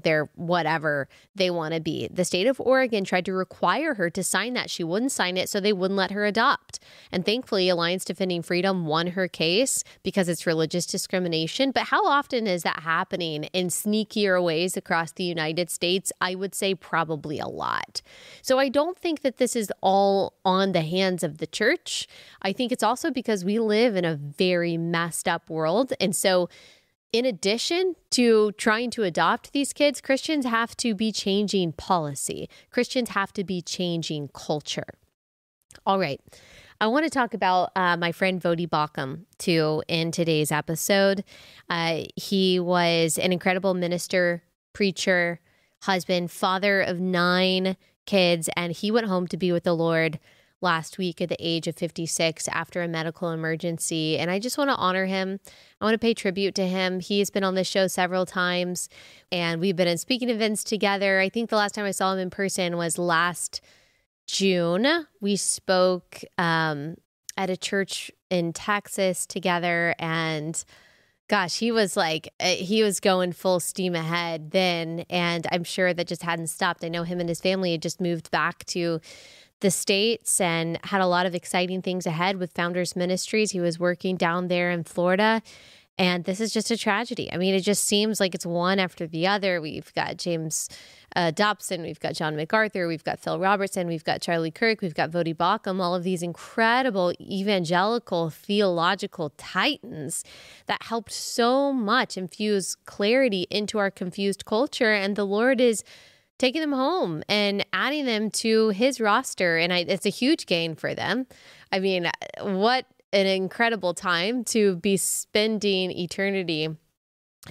they're whatever they want to be. The state of Oregon tried to require her to sign that. She wouldn't sign it, so they wouldn't let her adopt. And thankfully, Alliance Defending Freedom won her case because it's religious discrimination. But how often is that happening in sneakier ways across the United States? I would say probably a lot. So I don't think that this is all on the hands of the church. I think it's also because we live in a very messed up world. And so in addition to trying to adopt these kids, Christians have to be changing policy. Christians have to be changing culture. All right. I want to talk about my friend Voddie Baucham, too, in today's episode. He was an incredible minister, preacher, husband, father of 9 kids, and he went home to be with the Lord last week at the age of 56 after a medical emergency. And I just want to honor him. I want to pay tribute to him. He's been on this show several times and we've been in speaking events together. I think the last time I saw him in person was last June. We spoke at a church in Texas together, and gosh, he was going full steam ahead then. And I'm sure that just hadn't stopped. I know him and his family had just moved back to the States and had a lot of exciting things ahead with Founders Ministries. He was working down there in Florida. And this is just a tragedy. I mean, it just seems like it's one after the other. We've got James Dobson, we've got John MacArthur, we've got Phil Robertson, we've got Charlie Kirk, we've got Voddie Baucham, all of these incredible evangelical theological titans that helped so much infuse clarity into our confused culture. And the Lord is taking them home and adding them to his roster. And it's a huge gain for them. I mean, what an incredible time to be spending eternity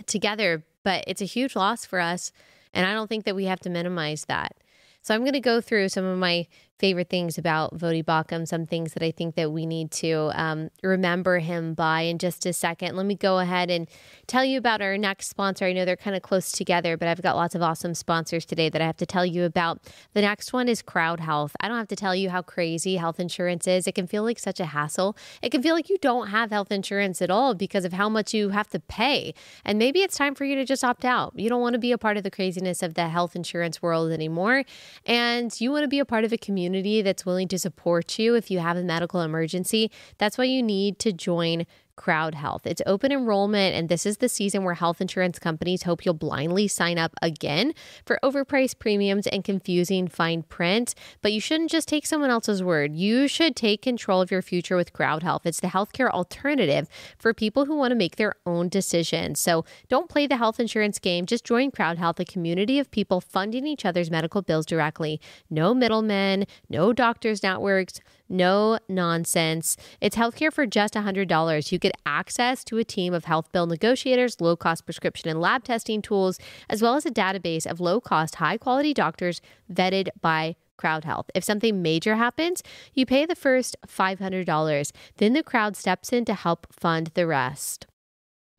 together, but it's a huge loss for us. And I don't think that we have to minimize that. So I'm going to go through some of my favorite things about Voddie Baucham, some things that I think that we need to remember him by in just a second. Let me go ahead and tell you about our next sponsor. I know they're kind of close together, but I've got lots of awesome sponsors today that I have to tell you about. The next one is Crowd Health. I don't have to tell you how crazy health insurance is. It can feel like such a hassle. It can feel like you don't have health insurance at all because of how much you have to pay. And maybe it's time for you to just opt out. You don't want to be a part of the craziness of the health insurance world anymore. And you want to be a part of a community that's willing to support you if you have a medical emergency. That's why you need to join Crowd Health. It's open enrollment, and this is the season where health insurance companies hope you'll blindly sign up again for overpriced premiums and confusing fine print. But you shouldn't just take someone else's word. You should take control of your future with Crowd Health. It's the healthcare alternative for people who want to make their own decisions. So don't play the health insurance game. Just join Crowd Health, a community of people funding each other's medical bills directly. No middlemen, no doctors' networks, no nonsense. It's healthcare for just $100. You get access to a team of health bill negotiators, low-cost prescription and lab testing tools, as well as a database of low-cost, high-quality doctors vetted by Crowd Health. If something major happens, you pay the first $500. Then the Crowd steps in to help fund the rest.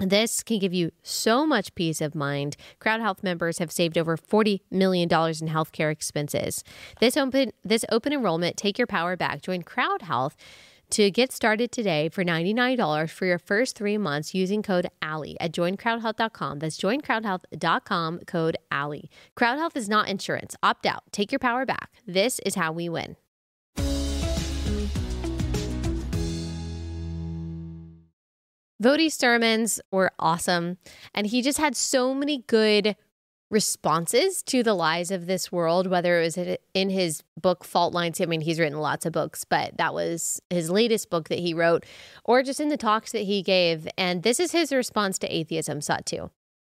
This can give you so much peace of mind. Crowd Health members have saved over $40 million in healthcare expenses. This open enrollment, take your power back. Join Crowd Health to get started today for $99 for your first 3 months using code Allie at joincrowdhealth.com. That's joincrowdhealth.com, code Allie. Crowd Health is not insurance. Opt out. Take your power back. This is how we win. Voddie's sermons were awesome, and he just had so many good responses to the lies of this world, whether it was in his book, Fault Lines. I mean, he's written lots of books, but that was his latest book that he wrote, or just in the talks that he gave. And this is his response to atheism, Satu.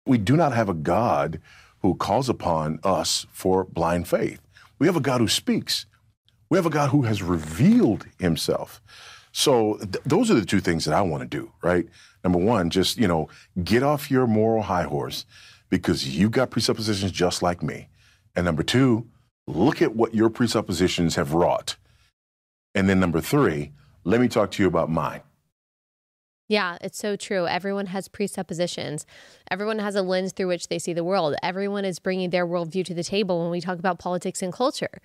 We do not have a God who calls upon us for blind faith. We have a God who speaks. We have a God who has revealed himself. So those are the two things that I want to do, right? Number one, just, get off your moral high horse because you've got presuppositions just like me. And number two, look at what your presuppositions have wrought. And then number three, let me talk to you about mine. Yeah, it's so true. Everyone has presuppositions. Everyone has a lens through which they see the world. Everyone is bringing their worldview to the table when we talk about politics and culture.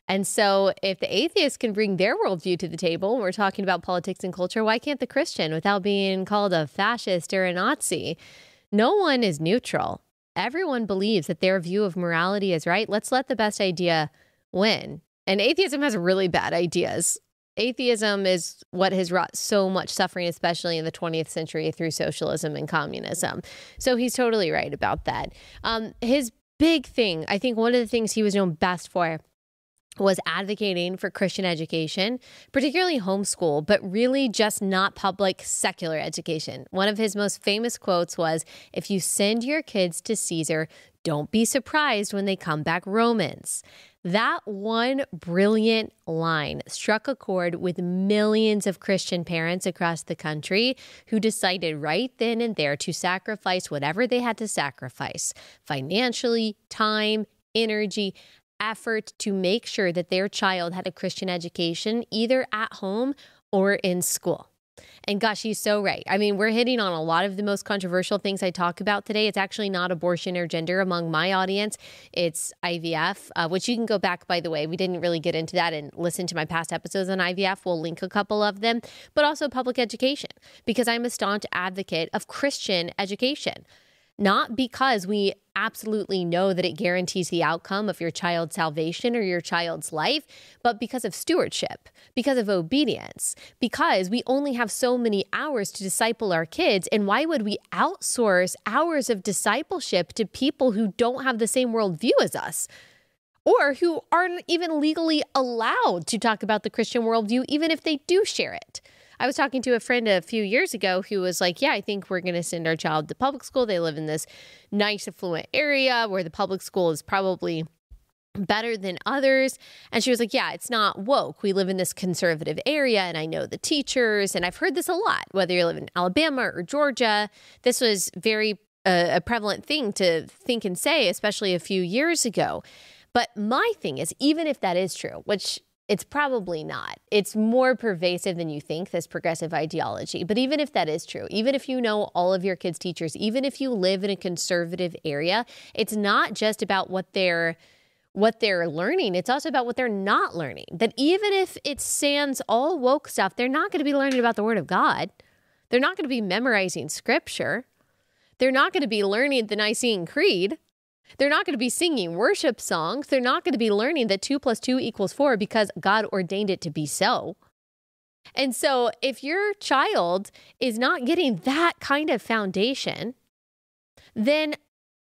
And so if the atheist can bring their worldview to the table when we're talking about politics and culture, why can't the Christian without being called a fascist or a Nazi? No one is neutral. Everyone believes that their view of morality is right. Let's let the best idea win. And atheism has really bad ideas. Atheism is what has wrought so much suffering, especially in the 20th century through socialism and communism. So he's totally right about that. His big thing, I think one of the things he was known best for was advocating for Christian education, particularly homeschool, but really just not public secular education. One of his most famous quotes was, "If you send your kids to Caesar, don't be surprised when they come back Romans." That one brilliant line struck a chord with millions of Christian parents across the country who decided right then and there to sacrifice whatever they had to sacrifice, financially, time, energy, effort, to make sure that their child had a Christian education either at home or in school. And gosh, he's so right. I mean, we're hitting on a lot of the most controversial things I talk about today. It's actually not abortion or gender among my audience. It's IVF, which you can go back, by the way. We didn't really get into that and listen to my past episodes on IVF. We'll link a couple of them, but also public education, because I'm a staunch advocate of Christian education. Not because we absolutely know that it guarantees the outcome of your child's salvation or your child's life, but because of stewardship, because of obedience, because we only have so many hours to disciple our kids. And why would we outsource hours of discipleship to people who don't have the same worldview as us, or who aren't even legally allowed to talk about the Christian worldview, even if they do share it? I was talking to a friend a few years ago who was like, yeah, I think we're going to send our child to public school. They live in this nice, affluent area where the public school is probably better than others. And she was like, yeah, it's not woke. We live in this conservative area and I know the teachers. And I've heard this a lot, whether you live in Alabama or Georgia. This was very a prevalent thing to think and say, especially a few years ago. But my thing is, even if that is true, which it's probably not. It's more pervasive than you think, this progressive ideology. But even if that is true, even if you know all of your kids' teachers, even if you live in a conservative area, it's not just about what they're learning. It's also about what they're not learning. That even if it sans all woke stuff, they're not going to be learning about the Word of God. They're not going to be memorizing Scripture. They're not going to be learning the Nicene Creed. They're not going to be singing worship songs. They're not going to be learning that 2 + 2 = 4 because God ordained it to be so. And so if your child is not getting that kind of foundation, then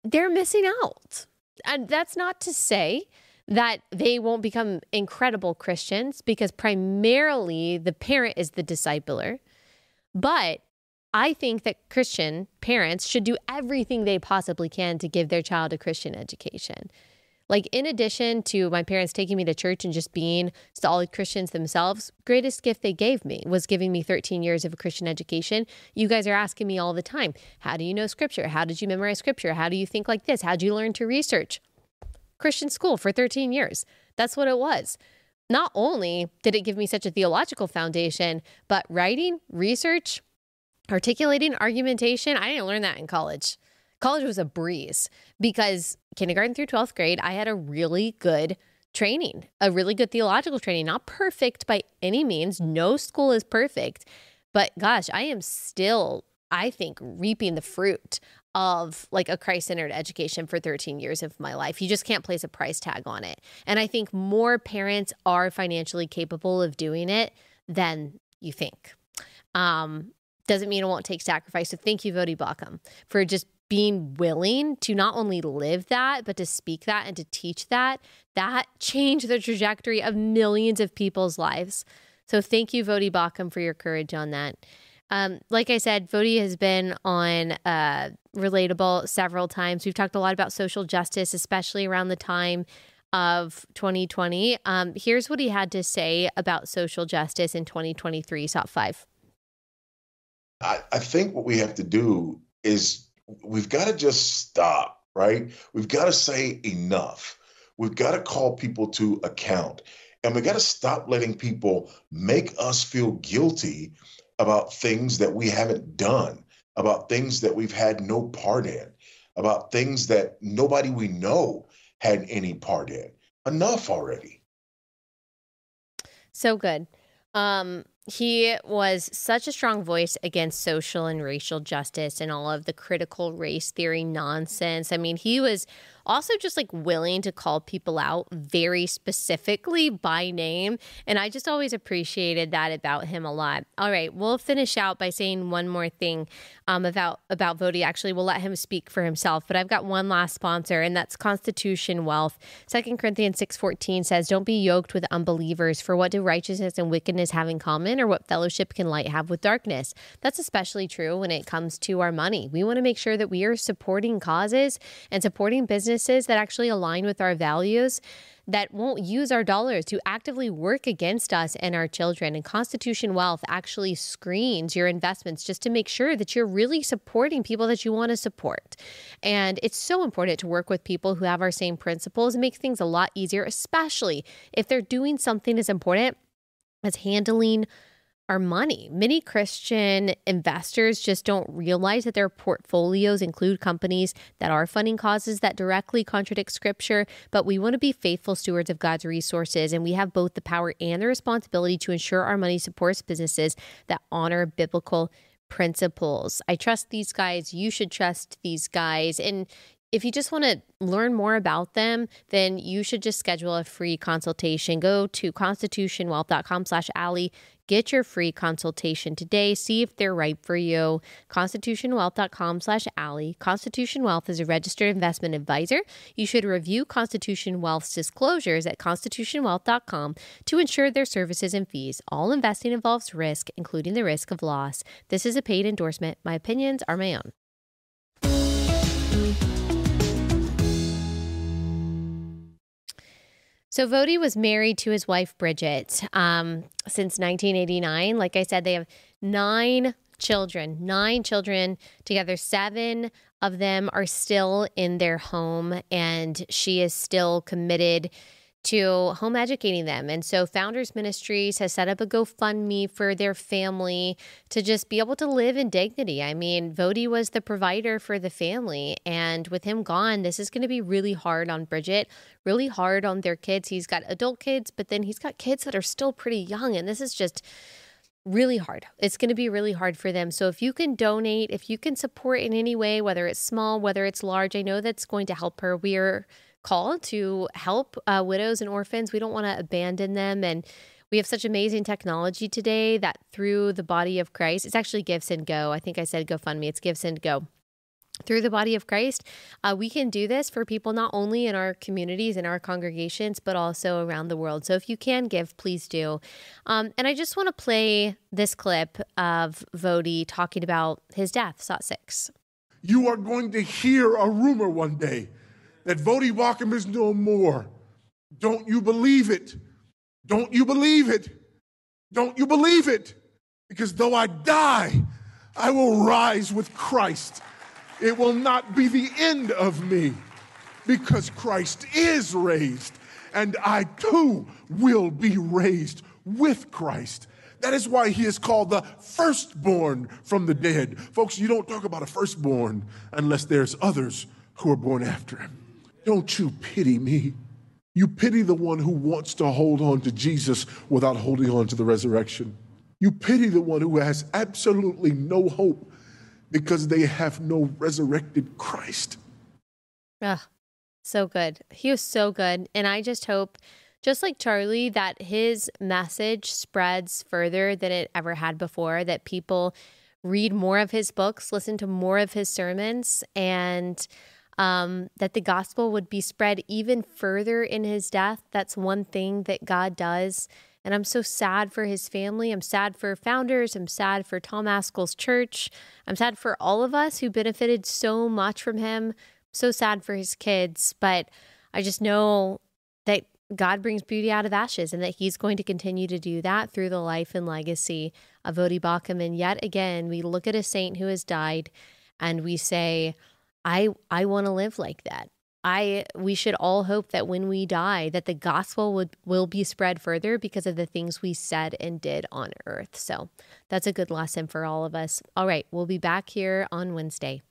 they're missing out. And that's not to say that they won't become incredible Christians, because primarily the parent is the discipler. But I think that Christian parents should do everything they possibly can to give their child a Christian education. Like, in addition to my parents taking me to church and just being solid Christians themselves, greatest gift they gave me was giving me 13 years of a Christian education. You guys are asking me all the time, how do you know Scripture? How did you memorize Scripture? How do you think like this? How did you learn to research? Christian school for 13 years. That's what it was. Not only did it give me such a theological foundation, but writing, research, articulating, argumentation, I didn't learn that in college. College was a breeze because kindergarten through 12th grade, I had a really good training, a really good theological training. Not perfect by any means. No school is perfect. But gosh, I am still, I think, reaping the fruit of like a Christ-centered education for 13 years of my life. You just can't place a price tag on it. And I think more parents are financially capable of doing it than you think. Doesn't mean it won't take sacrifice. So thank you, Voddie Baucham, for just being willing to not only live that, but to speak that and to teach that. That changed the trajectory of millions of people's lives. So thank you, Voddie Baucham, for your courage on that. Like I said, Voddie has been on Relatable several times. We've talked a lot about social justice, especially around the time of 2020. Here's what he had to say about social justice in 2023, top 5. I think what we have to do is we've got to just stop, right? We've got to say enough. We've got to call people to account. And we got to stop letting people make us feel guilty about things that we haven't done, about things that we've had no part in, about things that nobody we know had any part in. Enough already. So good. He was such a strong voice against social and racial justice and all of the critical race theory nonsense. I mean, he was also just like willing to call people out very specifically by name. And I just always appreciated that about him a lot. All right, we'll finish out by saying one more thing about Voddie. Actually, we'll let him speak for himself. But I've got one last sponsor, and that's Constitution Wealth. 2 Corinthians 6:14 says, "Don't be yoked with unbelievers, for what do righteousness and wickedness have in common, or what fellowship can light have with darkness?" That's especially true when it comes to our money. We want to make sure that we are supporting causes and supporting businesses that actually align with our values, that won't use our dollars to actively work against us and our children. And Constitution Wealth actually screens your investments just to make sure that you're really supporting people that you want to support. And it's so important to work with people who have our same principles. It makes things a lot easier, especially if they're doing something as important as handling our money. Many Christian investors just don't realize that their portfolios include companies that are funding causes that directly contradict scripture, but we want to be faithful stewards of God's resources, and we have both the power and the responsibility to ensure our money supports businesses that honor biblical principles. I trust these guys. You should trust these guys. And if you just want to learn more about them, then you should just schedule a free consultation. Go to constitutionwealth.com/Allie. Get your free consultation today. See if they're right for you. Constitutionwealth.com/Allie. Constitution Wealth is a registered investment advisor. You should review Constitution Wealth's disclosures at constitutionwealth.com to ensure their services and fees. All investing involves risk, including the risk of loss. This is a paid endorsement. My opinions are my own. So Voddie was married to his wife, Bridget, since 1989. Like I said, they have 9 children together. 7 of them are still in their home, and she is still committed to home educating them. And so Founders Ministries has set up a GoFundMe for their family to just be able to live in dignity. I mean, Voddie was the provider for the family, and with him gone, this is going to be really hard on Bridget, really hard on their kids. He's got adult kids, but then he's got kids that are still pretty young, and this is just really hard. It's going to be really hard for them. So if you can donate, if you can support in any way, whether it's small, whether it's large, I know that's going to help her. We're called to help widows and orphans. We don't want to abandon them. And we have such amazing technology today that through the body of Christ, it's actually Give, Send, Go. I think I said GoFundMe. It's Give, Send, Go. Through the body of Christ, we can do this for people not only in our communities and our congregations, but also around the world. So if you can give, please do. And I just want to play this clip of Voddie talking about his death, SOT 6. You are going to hear a rumor one day that Voddie Baucham is no more. Don't you believe it? Don't you believe it? Don't you believe it? Because though I die, I will rise with Christ. It will not be the end of me, because Christ is raised, and I too will be raised with Christ. That is why he is called the firstborn from the dead. Folks, you don't talk about a firstborn unless there's others who are born after him. Don't you pity me. You pity the one who wants to hold on to Jesus without holding on to the resurrection. You pity the one who has absolutely no hope because they have no resurrected Christ. So good. He was so good. And I just hope, just like Charlie, that his message spreads further than it ever had before, that people read more of his books, listen to more of his sermons, and that the gospel would be spread even further in his death. That's one thing that God does. And I'm so sad for his family. I'm sad for Founders. I'm sad for Tom Askell's church. I'm sad for all of us who benefited so much from him. I'm so sad for his kids. But I just know that God brings beauty out of ashes, and that he's going to continue to do that through the life and legacy of Voddie Baucham. And yet again, we look at a saint who has died and we say, I want to live like that. we should all hope that when we die, that the gospel will be spread further because of the things we said and did on earth. So that's a good lesson for all of us. All right, we'll be back here on Wednesday.